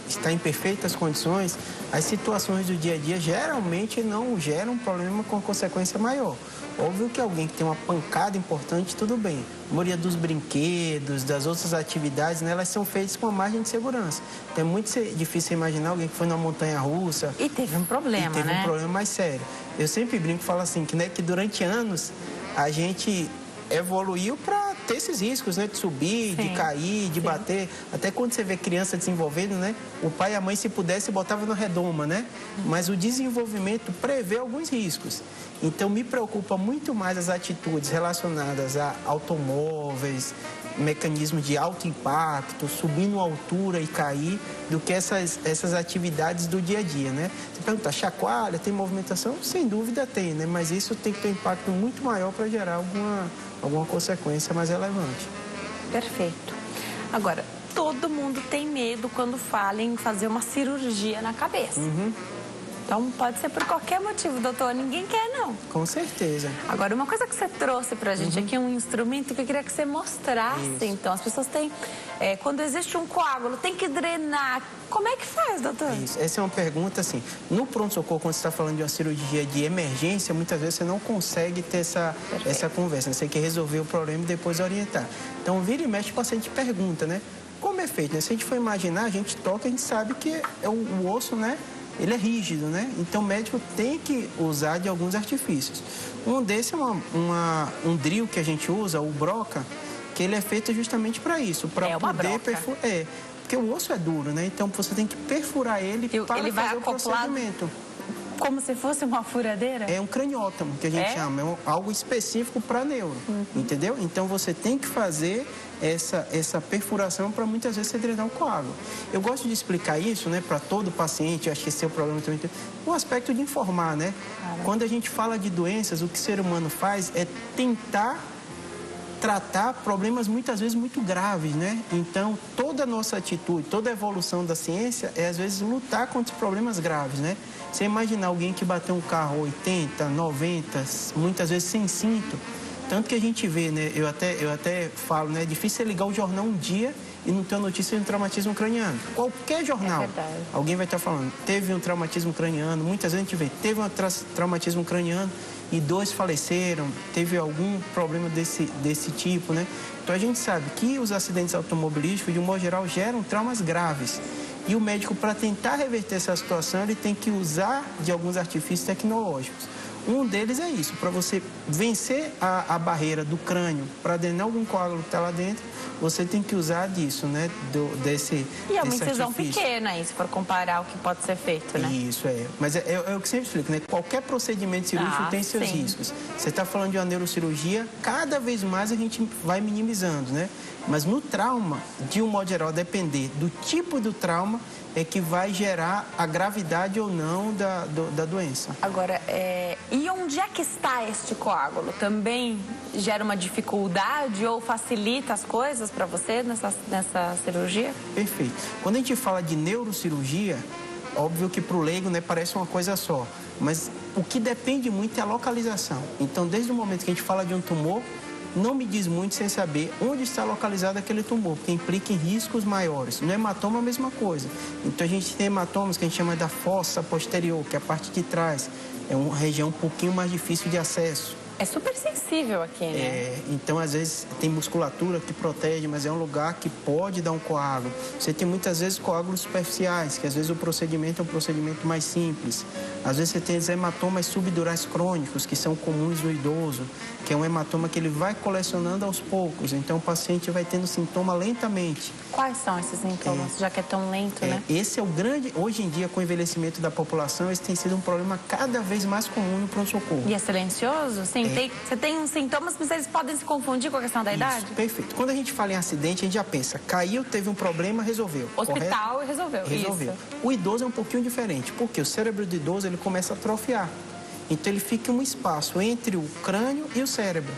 está em perfeitas condições, as situações do dia a dia geralmente não geram problema com consequência maior. Óbvio que alguém que tem uma pancada importante, tudo bem. A maioria dos brinquedos, das outras atividades, né, elas são feitas com uma margem de segurança. Então é muito difícil imaginar alguém que foi numa montanha-russa e teve um problema, e teve um problema mais sério. Eu sempre brinco e falo assim, que durante anos a gente evoluiu para ter esses riscos, né? De subir, de cair, de bater. Até quando você vê criança desenvolvendo, né? O pai e a mãe, se pudesse, botava na redoma, né? Mas o desenvolvimento prevê alguns riscos. Então, me preocupa muito mais as atitudes relacionadas a automóveis, mecanismos de alto impacto, subir numa altura e cair, do que essas atividades do dia a dia, né? Você pergunta, chacoalha, tem movimentação? Sem dúvida tem, né? Mas isso tem que ter um impacto muito maior para gerar alguma consequência mais relevante. Perfeito. Agora, todo mundo tem medo quando fala em fazer uma cirurgia na cabeça. Então, pode ser por qualquer motivo, doutor. Ninguém quer, não. Com certeza. Agora, uma coisa que você trouxe pra gente aqui, um instrumento que eu queria que você mostrasse. Isso. Então, as pessoas têm... quando existe um coágulo, tem que drenar. Como é que faz, doutor? Isso. Essa é uma pergunta, assim, no pronto-socorro, quando você está falando de uma cirurgia de emergência, muitas vezes você não consegue ter essa conversa. Você quer resolver o problema e depois orientar. Então, vira e mexe, o paciente pergunta, né? Como é feito, né? Se a gente for imaginar, a gente toca, a gente sabe que é o osso, né? Ele é rígido, né? Então, o médico tem que usar de alguns artifícios. Um desses é um drill que a gente usa, o broca, que ele é feito justamente para isso, para poder perfurar. Porque o osso é duro, né? Então você tem que perfurar ele para ele vai fazer o procedimento. Como se fosse uma furadeira? É um craniótomo, que a gente chama, algo específico para neuro, entendeu? Então você tem que fazer essa perfuração para muitas vezes você drenar o coágulo. Eu gosto de explicar isso, né, para todo paciente, acho que esse é o problema também, o aspecto de informar, né? Quando a gente fala de doenças, o que o ser humano faz é tentar tratar problemas muitas vezes muito graves, né? Então, toda a nossa atitude, toda a evolução da ciência é, às vezes, lutar contra os problemas graves, né? Você imaginar alguém que bateu um carro 80, 90, muitas vezes sem cinto, tanto que a gente vê, né? Eu até falo, né? É difícil você ligar o jornal um dia e não ter notícia de um traumatismo craniano. Qualquer jornal, alguém vai estar falando, teve um traumatismo craniano, muitas vezes a gente vê, teve um traumatismo craniano e 2 faleceram, teve algum problema desse tipo, né? Então a gente sabe que os acidentes automobilísticos, de um modo geral, geram traumas graves. E o médico, para tentar reverter essa situação, ele tem que usar de alguns artifícios tecnológicos. Um deles é isso, para você vencer a barreira do crânio, para drenar algum coágulo que está lá dentro, você tem que usar disso, né? E é uma incisão pequena aí, se for comparar o que pode ser feito, né? Isso, Mas é o que sempre explico, né? Qualquer procedimento cirúrgico tem seus riscos. Você está falando de uma neurocirurgia, cada vez mais a gente vai minimizando, né? Mas no trauma, de um modo geral, depender do tipo do trauma, é que vai gerar a gravidade ou não da doença. Agora, e onde é que está este coágulo? Também gera uma dificuldade ou facilita as coisas para você nessa cirurgia? Perfeito. Quando a gente fala de neurocirurgia, óbvio que para o leigo, né, parece uma coisa só. Mas o que depende muito é a localização. Então, desde o momento que a gente fala de um tumor, não me diz muito sem saber onde está localizado aquele tumor, porque implica em riscos maiores. No hematoma, a mesma coisa. Então, a gente tem hematomas que a gente chama da fossa posterior, que é a parte de trás. É uma região um pouquinho mais difícil de acesso. É super sensível aqui, né? Então, às vezes, tem musculatura que protege, mas é um lugar que pode dar um coágulo. Você tem, muitas vezes, coágulos superficiais, que às vezes o procedimento é um procedimento mais simples. Às vezes, você tem os hematomas subdurais crônicos, que são comuns no idoso, que é um hematoma que ele vai colecionando aos poucos. Então, o paciente vai tendo sintoma lentamente. Quais são esses sintomas, já que é tão lento, né? Esse é o grande... Hoje em dia, com o envelhecimento da população, esse tem sido um problema cada vez mais comum no pronto-socorro. E é silencioso? Sim, você tem uns sintomas, mas eles podem se confundir com a questão da idade? Perfeito. Quando a gente fala em acidente, a gente já pensa, caiu, teve um problema, resolveu. Hospital e resolveu. Resolveu. Isso. O idoso é um pouquinho diferente, porque o cérebro do idoso, ele começa a atrofiar. Então, ele fica um espaço entre o crânio e o cérebro.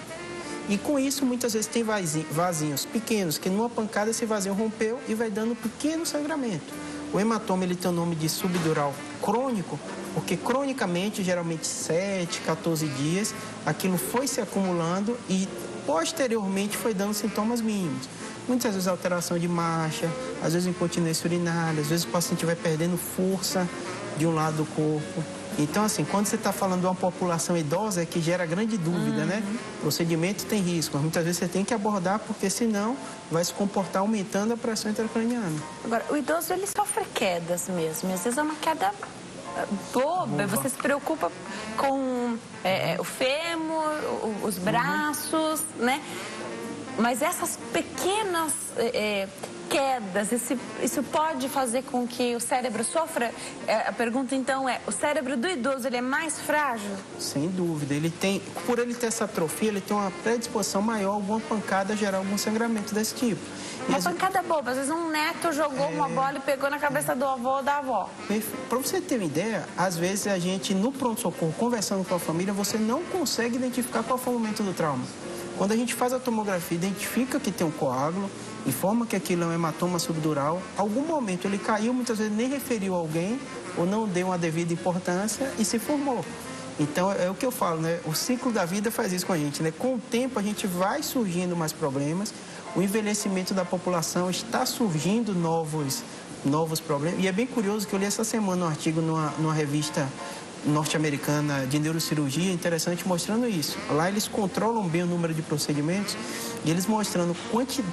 E com isso, muitas vezes tem vasinhos pequenos, que numa pancada esse vasinho rompeu e vai dando pequeno sangramento. O hematoma, ele tem o nome de subdural crônico, porque cronicamente, geralmente 7, 14 dias, aquilo foi se acumulando e posteriormente foi dando sintomas mínimos. Muitas vezes alteração de marcha, às vezes incontinência urinária, às vezes o paciente vai perdendo força de um lado do corpo. Então, assim, quando você está falando de uma população idosa, é que gera grande dúvida, né? O procedimento tem risco, mas muitas vezes você tem que abordar, porque senão vai se comportar aumentando a pressão intracraniana. Agora, o idoso, ele sofre quedas mesmo, e às vezes é uma queda boba. Você se preocupa com o fêmur, os braços, né? Mas essas pequenas quedas, isso pode fazer com que o cérebro sofra? A pergunta, então, o cérebro do idoso, ele é mais frágil? Sem dúvida. Por ele ter essa atrofia, ele tem uma predisposição maior a alguma pancada gerar algum sangramento desse tipo. Uma pancada boba. Às vezes um neto jogou uma bola e pegou na cabeça do avô ou da avó. Para você ter uma ideia, às vezes a gente, no pronto-socorro, conversando com a família, você não consegue identificar qual foi o momento do trauma. Quando a gente faz a tomografia, identifica que tem um coágulo, informa que aquilo é um hematoma subdural, algum momento ele caiu, muitas vezes nem referiu a alguém ou não deu uma devida importância e se formou. Então, é o que eu falo, né? O ciclo da vida faz isso com a gente, né? Com o tempo, a gente vai surgindo mais problemas, o envelhecimento da população está surgindo novos problemas. E é bem curioso que eu li essa semana um artigo numa revista norte-americana de neurocirurgia, interessante, mostrando isso. Lá eles controlam bem o número de procedimentos e eles mostrando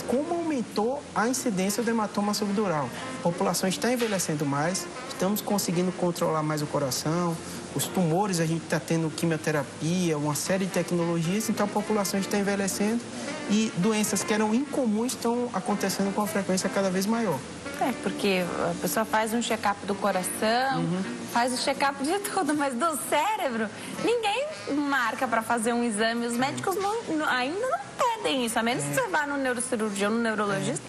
como aumentou aumentou a incidência do hematoma subdural. A população está envelhecendo mais, estamos conseguindo controlar mais o coração, os tumores, a gente está tendo quimioterapia, uma série de tecnologias, então a população está envelhecendo e doenças que eram incomuns estão acontecendo com uma frequência cada vez maior. É, porque a pessoa faz um check-up do coração, faz o check-up de tudo, mas do cérebro, ninguém marca para fazer um exame. Os médicos ainda não pedem isso, a menos que você vá no neurocirurgião, no neurologista,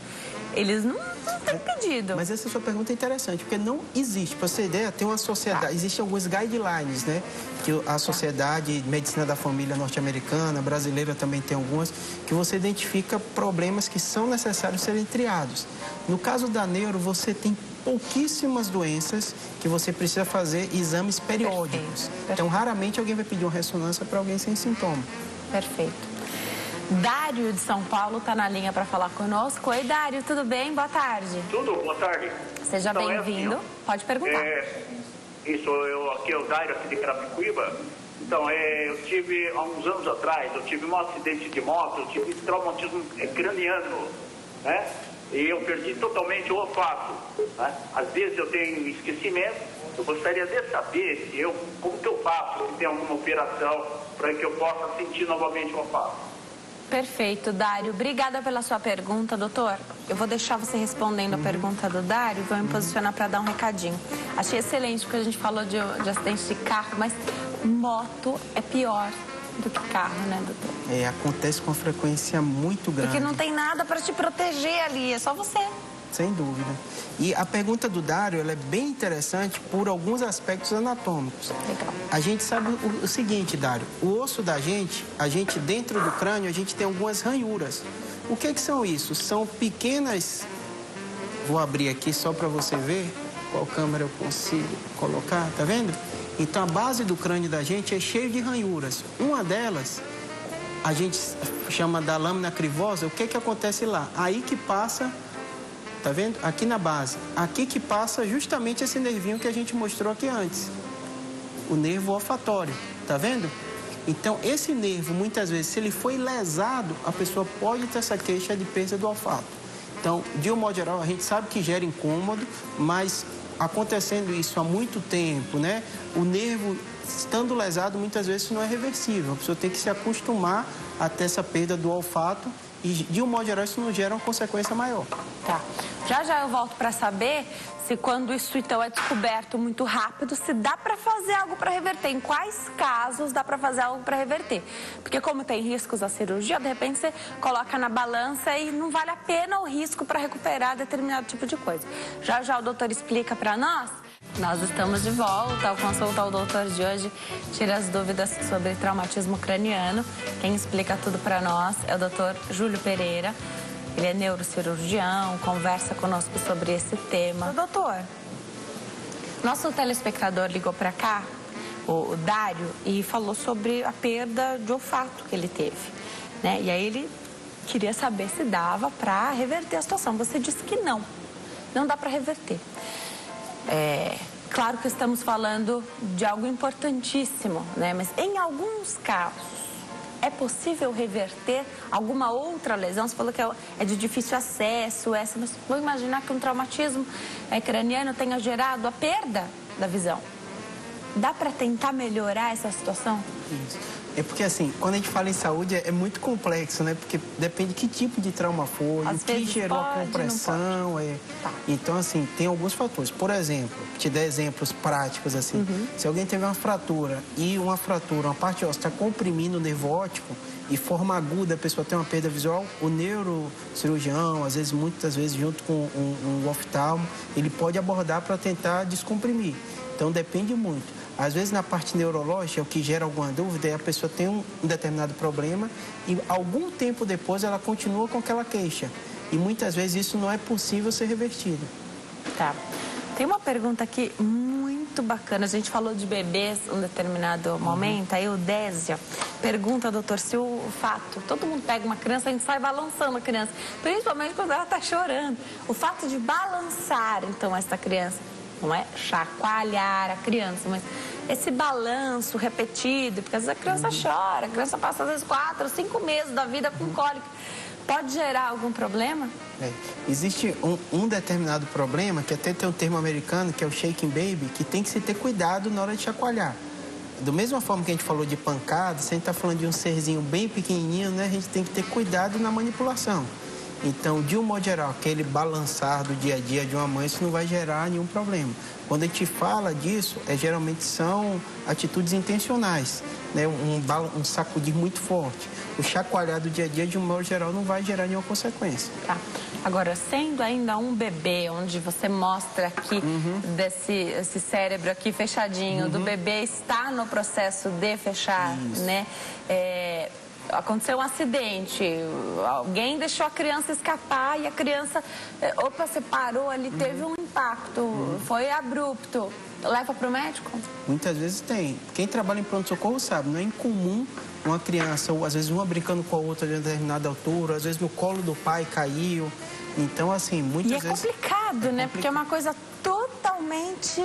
eles não têm pedido. Mas essa sua pergunta é interessante, porque não existe. Para você ter ideia, tem uma sociedade, existem alguns guidelines, né? Que a Sociedade de Medicina da Família norte-americana, brasileira também tem algumas, que você identifica problemas que são necessários serem triados. No caso da neuro, você tem pouquíssimas doenças que você precisa fazer exames periódicos. Perfeito. Então, raramente alguém vai pedir uma ressonância para alguém sem sintoma. Perfeito. Dário de São Paulo está na linha para falar conosco. Oi, Dário, tudo bem? Boa tarde. Tudo, boa tarde. Seja Então, bem-vindo. Pode perguntar. Aqui é o Dário, aqui de Carapicuíba. Então, eu tive, há uns anos atrás, eu tive um acidente de moto, eu tive traumatismo craniano, né? E eu perdi totalmente o olfato, né? Às vezes eu tenho esquecimento, eu gostaria de saber como que eu faço, se tem alguma operação para que eu possa sentir novamente o olfato. Perfeito, Dário. Obrigada pela sua pergunta, doutor. Eu vou deixar você respondendo a pergunta do Dário e vou me posicionar para dar um recadinho. Achei excelente porque a gente falou de acidente de carro, mas moto é pior do que carro, né, doutor? Acontece com uma frequência muito grande. Porque não tem nada para te proteger ali, é só você. Sem dúvida. E a pergunta do Dário, ela é bem interessante por alguns aspectos anatômicos. Legal. A gente sabe o seguinte, Dário, o osso da gente, dentro do crânio, a gente tem algumas ranhuras. O que são isso? São pequenas... Vou abrir aqui só para você ver qual câmera eu consigo colocar, tá vendo? Então, a base do crânio da gente é cheio de ranhuras. Uma delas, a gente chama da lâmina crivosa. O que acontece lá? Aí que passa... Tá vendo? Aqui na base. Aqui que passa justamente esse nervinho que a gente mostrou aqui antes. O nervo olfatório. Tá vendo? Então, esse nervo, muitas vezes, se ele foi lesado, a pessoa pode ter essa queixa de perda do olfato. Então, de um modo geral, a gente sabe que gera incômodo, mas acontecendo isso há muito tempo, né? O nervo, estando lesado, muitas vezes isso não é reversível. A pessoa tem que se acostumar a ter essa perda do olfato e, de um modo geral, isso não gera uma consequência maior. Tá. Já eu volto para saber se quando isso então é descoberto muito rápido, se dá para fazer algo para reverter. Em quais casos dá para fazer algo para reverter? Porque como tem riscos à cirurgia, de repente você coloca na balança e não vale a pena o risco para recuperar determinado tipo de coisa. Já o doutor explica para nós. Nós estamos de volta ao consultar o doutor de hoje, tira as dúvidas sobre traumatismo craniano. Quem explica tudo para nós é o doutor Júlio Pereira. Ele é neurocirurgião, conversa conosco sobre esse tema. Doutor, nosso telespectador ligou para cá, o Dário, e falou sobre a perda de olfato que ele teve, né? E aí ele queria saber se dava para reverter a situação. Você disse que não dá para reverter. Claro que estamos falando de algo importantíssimo, né? Mas em alguns casos, é possível reverter alguma outra lesão? Você falou que é de difícil acesso, mas vou imaginar que um traumatismo craniano tenha gerado a perda da visão. Dá para tentar melhorar essa situação? Isso. É porque, assim, quando a gente fala em saúde, é muito complexo, né? Porque depende de que tipo de trauma foi, o que gerou a compressão. Tá. Então, assim, tem alguns fatores. Por exemplo, te dar exemplos práticos, assim. Se alguém teve uma fratura e uma parte óssea está comprimindo o nervo óptico e forma aguda, a pessoa tem uma perda visual, o neurocirurgião, às vezes, muitas vezes, junto com um oftalmo, ele pode abordar para tentar descomprimir. Então, depende muito. Às vezes, na parte neurológica, o que gera alguma dúvida é a pessoa tem um determinado problema e algum tempo depois ela continua com aquela queixa. E muitas vezes isso não é possível ser revertido. Tá. Tem uma pergunta aqui muito bacana. A gente falou de bebês em um determinado momento. Aí o Désia pergunta, doutor, se o fato... Todo mundo pega uma criança, a gente sai balançando a criança. Principalmente quando ela está chorando. O fato de balançar, então, essa criança não é chacoalhar a criança, mas esse balanço repetido, porque às vezes a criança chora, a criança passa às vezes 4, 5 meses da vida com cólica. Pode gerar algum problema? Existe um determinado problema, que até tem um termo americano, que é o shaking baby, que tem que se ter cuidado na hora de chacoalhar. Da mesma forma que a gente falou de pancada, se a gente está falando de um serzinho bem pequenininho, né, a gente tem que ter cuidado na manipulação. Então, de um modo geral, aquele balançar do dia a dia de uma mãe, isso não vai gerar nenhum problema. Quando a gente fala disso, geralmente são atitudes intencionais, né? Um sacudir muito forte. O chacoalhar do dia a dia, de um modo geral, não vai gerar nenhuma consequência. Tá. Agora, sendo ainda um bebê, onde você mostra aqui esse cérebro aqui fechadinho, do bebê está no processo de fechar, né? Aconteceu um acidente, alguém deixou a criança escapar e a criança, opa, você parou ali, teve um impacto, foi abrupto. Leva para o médico? Muitas vezes tem. Quem trabalha em pronto-socorro sabe, não é incomum uma criança, ou às vezes uma brincando com a outra de determinada altura, às vezes no colo do pai caiu. Então, assim, muitas vezes... E é complicado, né? Porque é uma coisa totalmente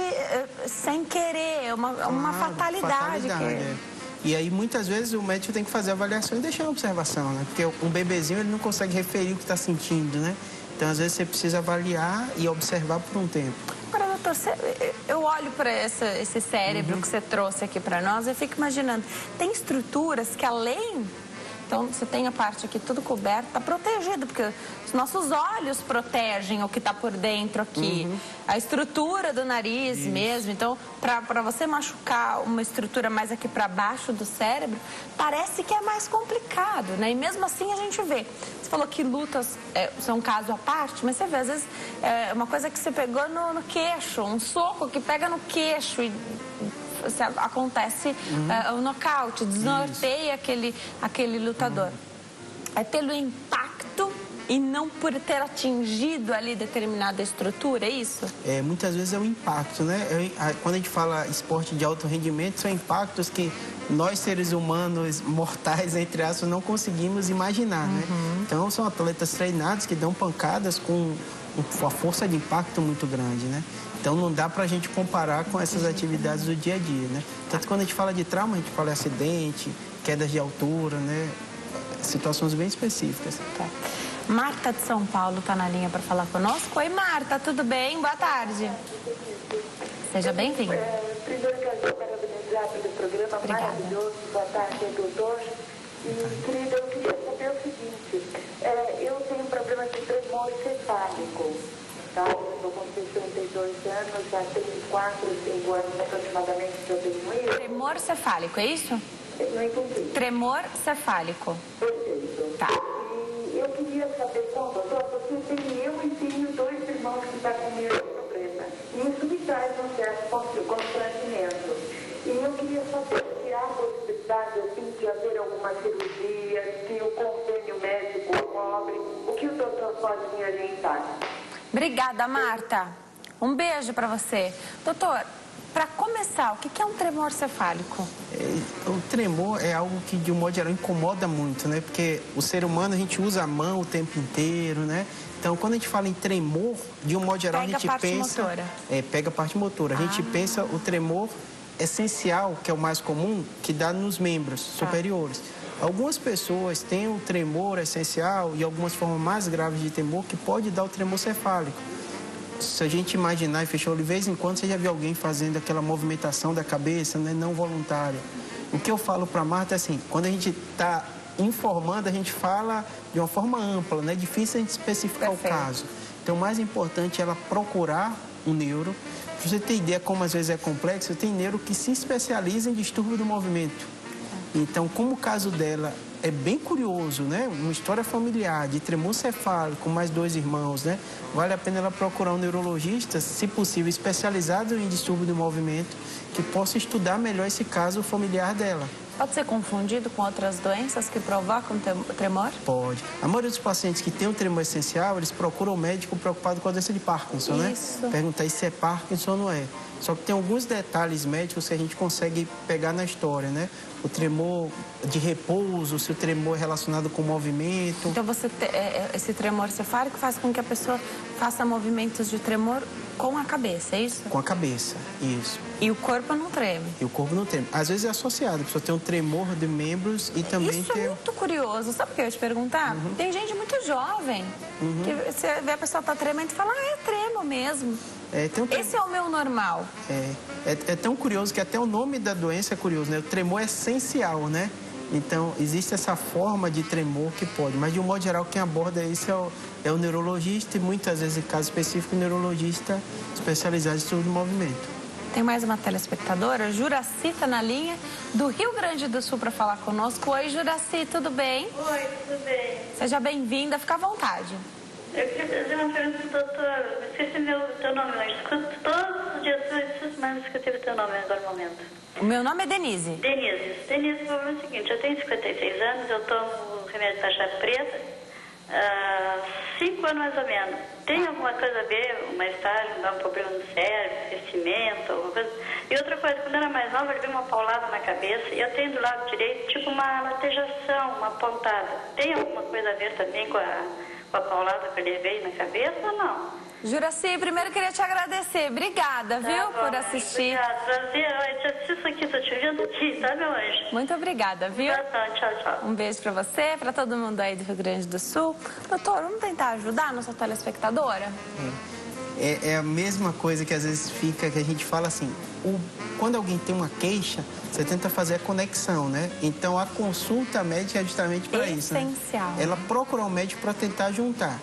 sem querer, uma fatalidade. E aí, muitas vezes, o médico tem que fazer a avaliação e deixar a observação, né? Porque um bebezinho, ele não consegue referir o que está sentindo, né? Então, às vezes, você precisa avaliar e observar por um tempo. Agora, doutor, eu olho para esse cérebro que você trouxe aqui para nós e fico imaginando, tem estruturas que além... Então, você tem a parte aqui tudo coberto, está protegido, porque os nossos olhos protegem o que está por dentro aqui. A estrutura do nariz mesmo. Então, para você machucar uma estrutura mais aqui para baixo do cérebro, parece que é mais complicado, né? E mesmo assim a gente vê. Você falou que lutas são um caso à parte, mas você vê, às vezes, uma coisa que você pegou no queixo, um soco que pega no queixo e... acontece o nocaute, desnorteia aquele lutador. É pelo impacto e não por ter atingido ali determinada estrutura, é isso? Muitas vezes é o impacto, né? Quando a gente fala esporte de alto rendimento, são impactos que nós, seres humanos, mortais, entre aspas, não conseguimos imaginar, né? Então, são atletas treinados que dão pancadas com uma força de impacto muito grande, né? Então, não dá pra gente comparar com essas atividades do dia a dia, né? Tanto quando a gente fala de trauma, a gente fala de acidente, quedas de altura, né? Situações bem específicas. Tá. Marta de São Paulo está na linha para falar conosco. Oi, Marta, tudo bem? Boa tarde. Seja bem-vinda. Primeiro, quero parabenizar pelo programa maravilhoso. Boa tarde, doutor. E, querida, eu queria saber o seguinte. Eu tenho um problema de tremor cefálico. Tá? Eu estou com 62 anos, já tenho 4 ou 5 anos aproximadamente que eu tenho isso. Tremor cefálico, é isso? Não entendi. Tremor cefálico. Perfeito. Tá. E eu queria saber, doutor, porque tenho eu e tenho 2 irmãos que estão com o mesmo problema. E isso me traz um certo constrangimento. E eu queria saber se há possibilidade, assim, de haver alguma cirurgia, se o convênio médico cobre, o que o doutor pode me orientar? Obrigada, Marta. Um beijo para você. Doutor, para começar, o que é um tremor cefálico? O tremor é algo que, de um modo geral, incomoda muito, né? Porque o ser humano, a gente usa a mão o tempo inteiro, né? Então, quando a gente fala em tremor, de um modo geral, a gente pensa... Motora. Pega a parte motora. A gente pensa o tremor essencial, que é o mais comum, que dá nos membros superiores. Algumas pessoas têm o tremor essencial e algumas formas mais graves de tremor que pode dar o tremor cefálico. Se a gente imaginar e fechar o olho, de vez em quando você já viu alguém fazendo aquela movimentação da cabeça, né, não voluntária. O que eu falo para a Marta é assim, quando a gente está informando, a gente fala de uma forma ampla, né? É difícil a gente especificar o caso. Então, o mais importante é ela procurar um neuro. Para você ter ideia como às vezes é complexo, tem neuro que se especializa em distúrbio do movimento. Então, como o caso dela é bem curioso, né? Uma história familiar de tremor cefálico com mais 2 irmãos, né? Vale a pena ela procurar um neurologista, se possível, especializado em distúrbio do movimento, que possa estudar melhor esse caso familiar dela. Pode ser confundido com outras doenças que provocam tremor? Pode. A maioria dos pacientes que tem um tremor essencial, eles procuram o médico preocupado com a doença de Parkinson, né? Perguntar se é Parkinson ou não é. Só que tem alguns detalhes médicos que a gente consegue pegar na história, né? O tremor de repouso, se o tremor é relacionado com movimento. Então, esse tremor cefálico faz com que a pessoa faça movimentos de tremor com a cabeça, é isso? Com a cabeça, isso. E o corpo não treme? E o corpo não treme. Às vezes é associado, a pessoa tem um tremor de membros e também Isso tem... é muito curioso. Sabe o que eu ia te perguntar? Tem gente muito jovem que você vê a pessoa tá tremendo e fala, é tremo mesmo. Esse é o meu normal. É tão curioso que até o nome da doença é curioso, né? O tremor é essencial, né? Então, existe essa forma de tremor que pode, mas de um modo geral, quem aborda isso é o neurologista e muitas vezes, em caso específico, o neurologista especializado em estudo do movimento. Tem mais uma telespectadora, Juraci tá na linha, do Rio Grande do Sul, para falar conosco. Oi, Juraci, tudo bem? Oi, tudo bem? Seja bem-vinda, fica à vontade. Eu queria fazer uma pergunta pro doutor. Não sei se teu nome, eu escuto todos os dias, mas não escutei o teu nome agora no momento. O meu nome é Denise. Denise, o problema é o seguinte, eu tenho 56 anos, eu tomo remédio para chá preta, 5 anos mais ou menos. Tem alguma coisa a ver, uma estágio, dá um problema no cérebro, crescimento, alguma coisa? E outra coisa, quando eu era mais nova, eu levei uma paulada na cabeça e eu tenho do lado direito, tipo uma latejação, uma pontada. Tem alguma coisa a ver também com a paulada que eu levei na cabeça ou não? Juraci, primeiro queria te agradecer. Obrigada, viu, por assistir. Obrigada, prazer. Eu te assisto aqui, tô te vendo aqui, tá, meu anjo? Muito obrigada, viu? Tchau, tchau. Um beijo pra você, pra todo mundo aí do Rio Grande do Sul. Doutor, vamos tentar ajudar a nossa telespectadora? É a mesma coisa que às vezes fica, que a gente fala assim, quando alguém tem uma queixa, você tenta fazer a conexão, né? Então, a consulta médica é justamente para isso, né? Essencial. Ela procura um médico para tentar juntar.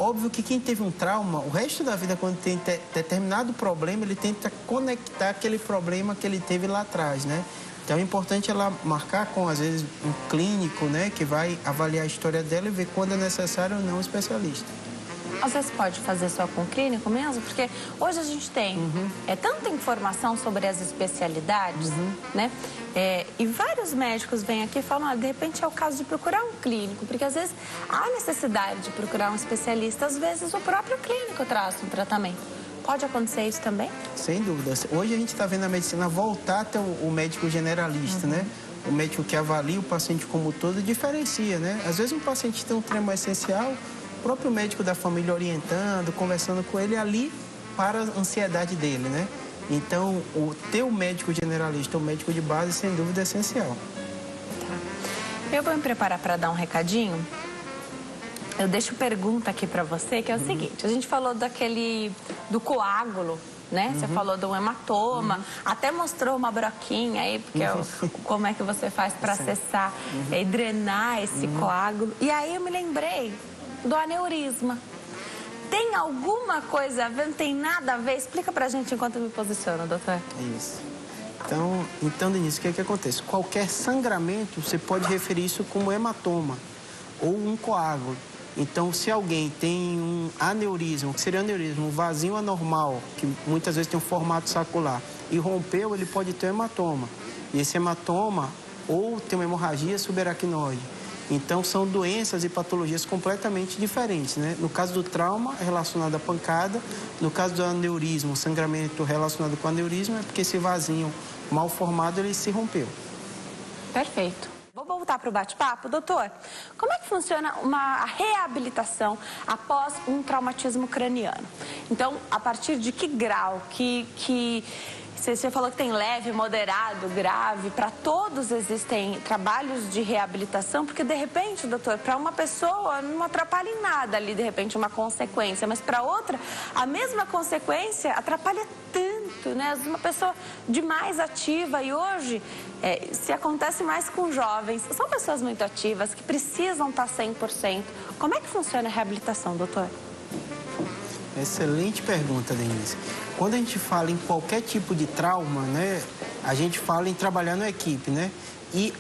Óbvio que quem teve um trauma, o resto da vida, quando tem determinado problema, ele tenta conectar aquele problema que ele teve lá atrás, né? Então, é importante ela marcar com, às vezes, um clínico, né? Que vai avaliar a história dela e ver quando é necessário ou não um especialista. Às vezes pode fazer só com o clínico mesmo, porque hoje a gente tem tanta informação sobre as especialidades, né? E vários médicos vêm aqui e falam, de repente é o caso de procurar um clínico, porque às vezes há necessidade de procurar um especialista, às vezes o próprio clínico traz um tratamento. Pode acontecer isso também? Sem dúvida. Hoje a gente está vendo a medicina voltar até o médico generalista, né? O médico que avalia o paciente como um todo diferencia, né? Às vezes um paciente tem um tremor essencial, o próprio médico da família orientando, conversando com ele ali para a ansiedade dele, né? Então, o teu médico generalista, o médico de base, sem dúvida, é essencial. Tá. Eu vou me preparar para dar um recadinho. Eu deixo pergunta aqui para você, que é o seguinte. A gente falou do coágulo, né? Você falou do hematoma, até mostrou uma broquinha aí, porque como é que você faz para acessar e drenar esse coágulo. E aí eu me lembrei do aneurisma. Tem alguma coisa a ver? Não tem nada a ver? Explica pra gente enquanto eu me posiciono, doutor. Isso. Então, Denise, o que acontece? Qualquer sangramento, você pode referir isso como hematoma ou um coágulo. Então, se alguém tem um aneurisma, o que seria aneurisma? Um vazio anormal, que muitas vezes tem um formato sacular, e rompeu, ele pode ter um hematoma. E esse hematoma, ou tem uma hemorragia subaracnoide. Então, são doenças e patologias completamente diferentes, né? No caso do trauma, é relacionado à pancada. No caso do aneurisma, o sangramento relacionado com o aneurisma é porque esse vasinho mal formado, ele se rompeu. Perfeito. Vou voltar para o bate-papo. Doutor, como é que funciona uma reabilitação após um traumatismo craniano? Então, a partir de que grau Você falou que tem leve, moderado, grave. Para todos existem trabalhos de reabilitação, porque de repente, doutor, para uma pessoa não atrapalha em nada ali, de repente, uma consequência, mas para outra, a mesma consequência atrapalha tanto, né? Uma pessoa demais ativa e hoje se acontece mais com jovens, são pessoas muito ativas que precisam estar 100%. Como é que funciona a reabilitação, doutor? Excelente pergunta, Denise. Quando a gente fala em qualquer tipo de trauma, né, a gente fala em trabalhar na equipe, né? E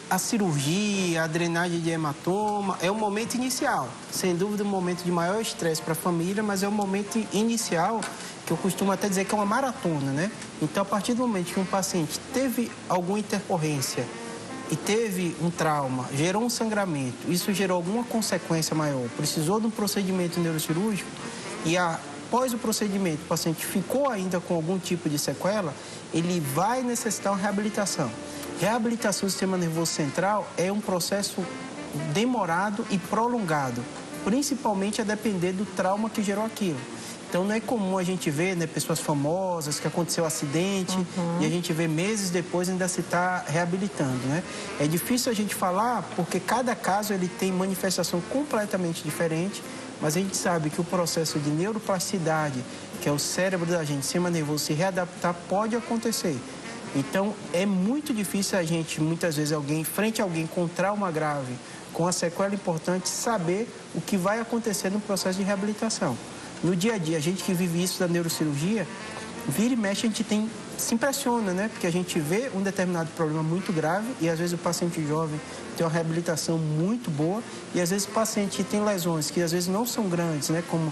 a cirurgia, a drenagem de hematoma é o momento inicial. Sem dúvida, um momento de maior estresse para a família, mas é o momento inicial que eu costumo até dizer que é uma maratona, né? Então, a partir do momento que um paciente teve alguma intercorrência e teve um trauma, gerou um sangramento, isso gerou alguma consequência maior, precisou de um procedimento neurocirúrgico, e após o procedimento, o paciente ficou ainda com algum tipo de sequela, ele vai necessitar uma reabilitação. Reabilitação do sistema nervoso central é um processo demorado e prolongado, principalmente a depender do trauma que gerou aquilo. Então, não é comum a gente ver, né, pessoas famosas que aconteceu um acidente e a gente vê meses depois ainda se está reabilitando, né? É difícil a gente falar porque cada caso ele tem manifestação completamente diferente, mas a gente sabe que o processo de neuroplasticidade, que é o cérebro da gente, sistema nervoso, se readaptar, pode acontecer. Então, é muito difícil a gente, muitas vezes, frente a alguém com trauma grave, com a sequela importante, saber o que vai acontecer no processo de reabilitação. No dia a dia, a gente que vive isso da neurocirurgia, vira e mexe, a gente se impressiona, né? Porque a gente vê um determinado problema muito grave e, às vezes, o paciente jovem tem uma reabilitação muito boa e, às vezes, o paciente tem lesões que, às vezes, não são grandes, né? Como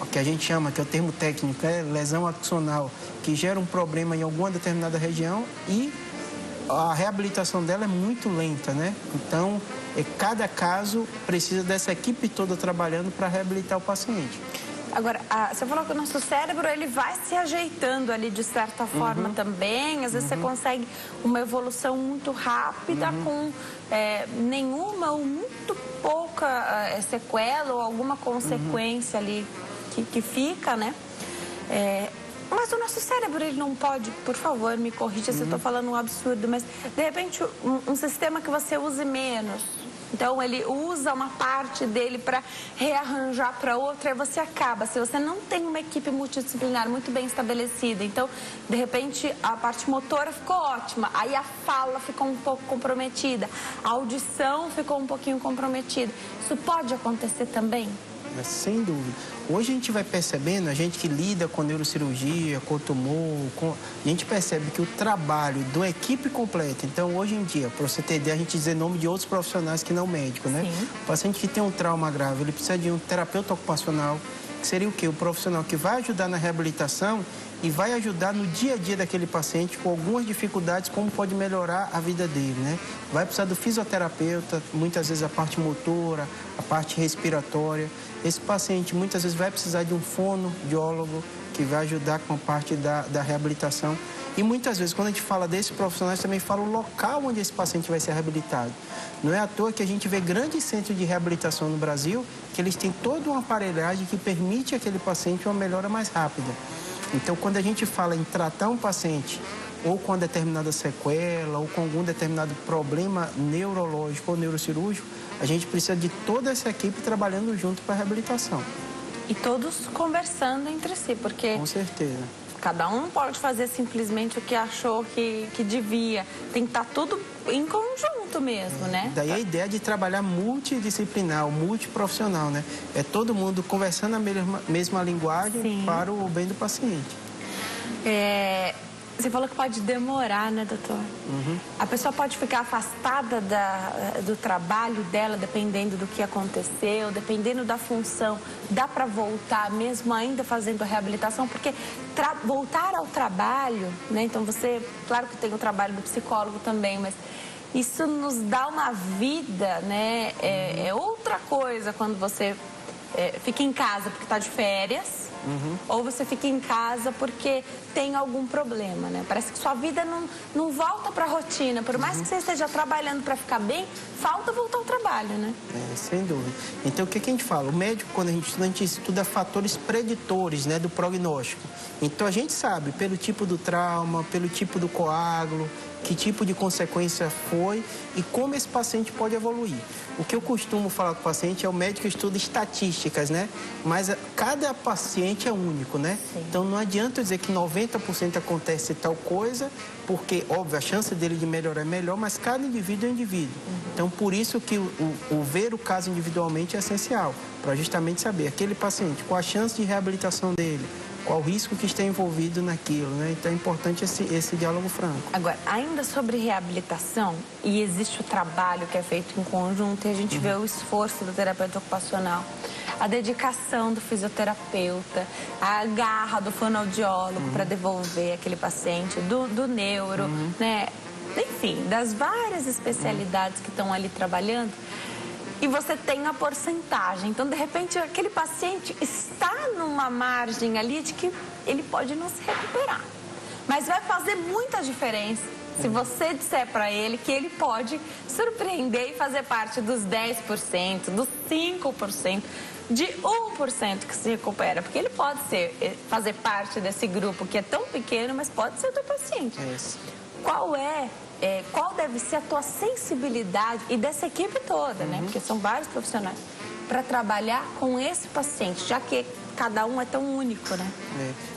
o que a gente chama, que é o termo técnico, é lesão axonal, que gera um problema em alguma determinada região e a reabilitação dela é muito lenta, né? Então, cada caso precisa dessa equipe toda trabalhando para reabilitar o paciente. Agora, você falou que o nosso cérebro ele vai se ajeitando ali de certa forma também. Às vezes você consegue uma evolução muito rápida com nenhuma ou muito pouca sequela ou alguma consequência ali que fica, né? Mas o nosso cérebro, ele não pode, por favor, me corrija se eu estou falando um absurdo, mas de repente um sistema que você use menos. Então, ele usa uma parte dele para rearranjar para outra e você acaba. Se você não tem uma equipe multidisciplinar muito bem estabelecida, então, de repente, a parte motora ficou ótima, aí a fala ficou um pouco comprometida, a audição ficou um pouquinho comprometida. Isso pode acontecer também? Sem dúvida. Hoje a gente vai percebendo, a gente que lida com neurocirurgia, com tumor, a gente percebe que o trabalho de uma equipe completa, então hoje em dia, para você ter ideia, a gente dizer nome de outros profissionais que não médico, né? Sim. O paciente que tem um trauma grave, ele precisa de um terapeuta ocupacional, que seria o quê? O profissional que vai ajudar na reabilitação e vai ajudar no dia a dia daquele paciente com algumas dificuldades, como pode melhorar a vida dele, né? Vai precisar do fisioterapeuta, muitas vezes a parte motora, a parte respiratória. Esse paciente muitas vezes vai precisar de um fonoaudiólogo que vai ajudar com a parte da reabilitação. E muitas vezes, quando a gente fala desses profissionais, também fala o local onde esse paciente vai ser reabilitado. Não é à toa que a gente vê grandes centros de reabilitação no Brasil, que eles têm toda uma aparelhagem que permite àquele paciente uma melhora mais rápida. Então, quando a gente fala em tratar um paciente ou com uma determinada sequela ou com algum determinado problema neurológico ou neurocirúrgico, a gente precisa de toda essa equipe trabalhando junto para a reabilitação. E todos conversando entre si, porque... Com certeza. Cada um não pode fazer simplesmente o que achou que devia. Tem que estar tudo em conjunto mesmo, né? Daí a ideia de trabalhar multidisciplinar, multiprofissional, né? É todo mundo conversando a mesma linguagem. Sim. Para o bem do paciente. Você falou que pode demorar, né, doutor? A pessoa pode ficar afastada do trabalho dela, dependendo do que aconteceu, dependendo da função. Dá para voltar mesmo ainda fazendo a reabilitação? Porque voltar ao trabalho, né? Então você, claro que tem o trabalho do psicólogo também, mas isso nos dá uma vida, né? É outra coisa quando você fica em casa porque está de férias. Ou você fica em casa porque tem algum problema, né? Parece que sua vida não volta para a rotina. Por mais que você esteja trabalhando para ficar bem, falta voltar ao trabalho, né? Sem dúvida. Então, o que a gente fala? O médico, quando a gente estuda fatores preditores, né, do prognóstico. Então, a gente sabe, pelo tipo do trauma, pelo tipo do coágulo, que tipo de consequência foi e como esse paciente pode evoluir. O que eu costumo falar com o paciente é o médico estuda estatísticas, né? Mas cada paciente é único, né? Sim. Então, não adianta eu dizer que 90% acontece tal coisa, porque, óbvio, a chance dele de melhorar é melhor, mas cada indivíduo é indivíduo. Então, por isso que o ver o caso individualmente é essencial, para justamente saber aquele paciente, qual a chance de reabilitação dele, qual o risco que está envolvido naquilo, né? Então é importante esse diálogo franco. Agora, ainda sobre reabilitação, e existe o trabalho que é feito em conjunto, e a gente vê o esforço do terapeuta ocupacional, a dedicação do fisioterapeuta, a garra do fonoaudiólogo para devolver aquele paciente, do neuro, né? Enfim, das várias especialidades que estão ali trabalhando. e você tem a porcentagem. Então, de repente, aquele paciente está numa margem ali de que ele pode não se recuperar. Mas vai fazer muita diferença se você disser para ele que ele pode surpreender e fazer parte dos 10%, dos 5%, de 1% que se recupera. Porque ele pode fazer parte desse grupo que é tão pequeno, mas pode ser o teu paciente. Qual deve ser a tua sensibilidade e dessa equipe toda, né? Porque são vários profissionais, para trabalhar com esse paciente, já que cada um é tão único, né?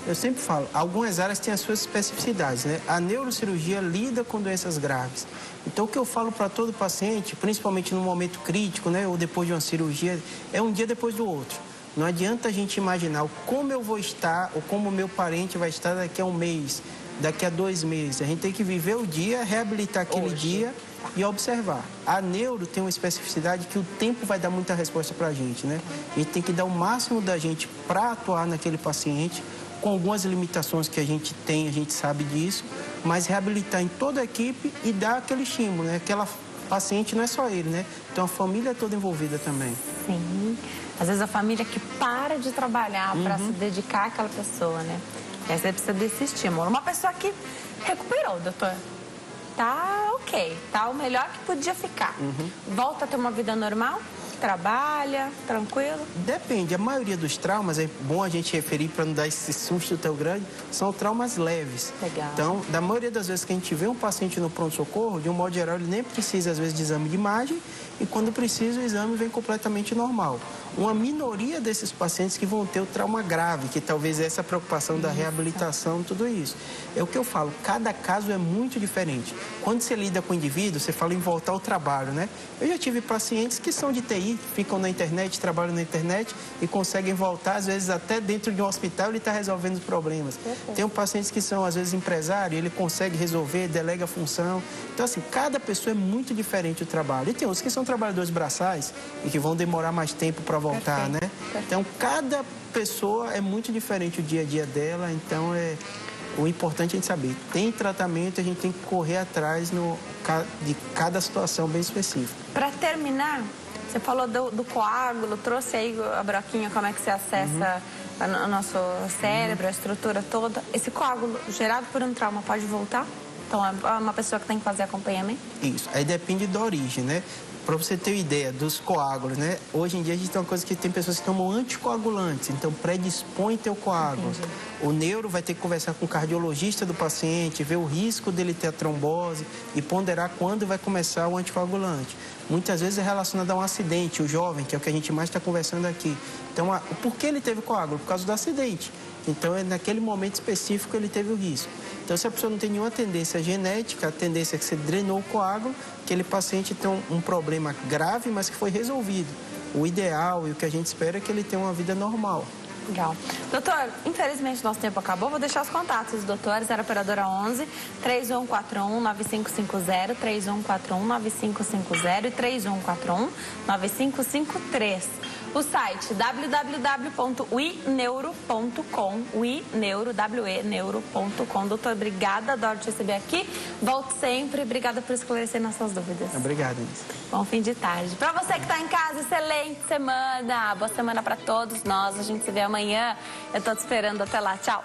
Eu sempre falo, algumas áreas têm as suas especificidades, né? A neurocirurgia lida com doenças graves. Então, o que eu falo para todo paciente, principalmente no momento crítico, né? Ou depois de uma cirurgia, é um dia depois do outro. Não adianta a gente imaginar como eu vou estar ou como o meu parente vai estar daqui a um mês, daqui a 2 meses. A gente tem que viver o dia, reabilitar aquele dia e observar. A neuro tem uma especificidade que o tempo vai dar muita resposta para a gente, né? A gente tem que dar o máximo da gente para atuar naquele paciente, com algumas limitações que a gente tem, a gente sabe disso, mas reabilitar em toda a equipe e dar aquele estímulo, né? Aquela paciente não é só ele, né? Então a família é toda envolvida também. Sim. Às vezes a família que para de trabalhar para se dedicar àquela pessoa, né? E aí você precisa desse estímulo. Uma pessoa que recuperou, doutor. Tá ok, tá o melhor que podia ficar. Volta a ter uma vida normal? Trabalha, tranquilo? Depende, a maioria dos traumas, é bom a gente referir para não dar esse susto tão grande, são traumas leves. Legal. Então, da maioria das vezes que a gente vê um paciente no pronto-socorro, de um modo geral, ele nem precisa, às vezes, de exame de imagem, e quando precisa, o exame vem completamente normal. Uma minoria desses pacientes que vão ter o trauma grave, que talvez essa preocupação da reabilitação, tudo isso. É o que eu falo, cada caso é muito diferente. Quando você lida com o indivíduo, você fala em voltar ao trabalho, né? Eu já tive pacientes que são de TI, ficam na internet, trabalham na internet e conseguem voltar, às vezes até dentro de um hospital, ele está resolvendo os problemas. Tem pacientes que são, às vezes, empresários, ele consegue resolver, delega a função. Então, assim, cada pessoa é muito diferente o trabalho. E tem outros que são trabalhadores braçais e que vão demorar mais tempo para voltar, né? Então, cada pessoa é muito diferente o dia a dia dela, então o importante é a gente saber, tem tratamento, a gente tem que correr atrás de cada situação bem específica. Para terminar, você falou do coágulo, trouxe aí a broquinha, como é que você acessa o nosso cérebro, a estrutura toda. Esse coágulo gerado por um trauma pode voltar? Então, é uma pessoa que tem que fazer acompanhamento? Isso, aí depende da origem, né? Para você ter uma ideia dos coágulos, né? Hoje em dia a gente tem uma coisa que tem pessoas que tomam anticoagulantes, então predispõe teu coágulo. Entendi. O neuro vai ter que conversar com o cardiologista do paciente, ver o risco dele ter a trombose e ponderar quando vai começar o anticoagulante. Muitas vezes é relacionado a um acidente, o jovem, que é o que a gente mais está conversando aqui. Então, por que ele teve coágulo? Por causa do acidente. Então, naquele momento específico, ele teve o risco. Então, se a pessoa não tem nenhuma tendência genética, a tendência é que você drenou o coágulo, aquele paciente tem um problema grave, mas que foi resolvido. O ideal e o que a gente espera é que ele tenha uma vida normal. Legal. Doutor, infelizmente nosso tempo acabou. Vou deixar os contatos dos doutores. Era operadora 11 3141 9550, 3141 9550 e 3141 9553. O site www.uineuro.com, uineuro.com. Doutor, obrigada, adoro te receber aqui. Volte sempre, obrigada por esclarecer nossas dúvidas. Obrigado, Inês. Bom fim de tarde. Para você que está em casa, excelente semana. Boa semana para todos nós. A gente se vê amanhã. Eu tô te esperando. Até lá. Tchau.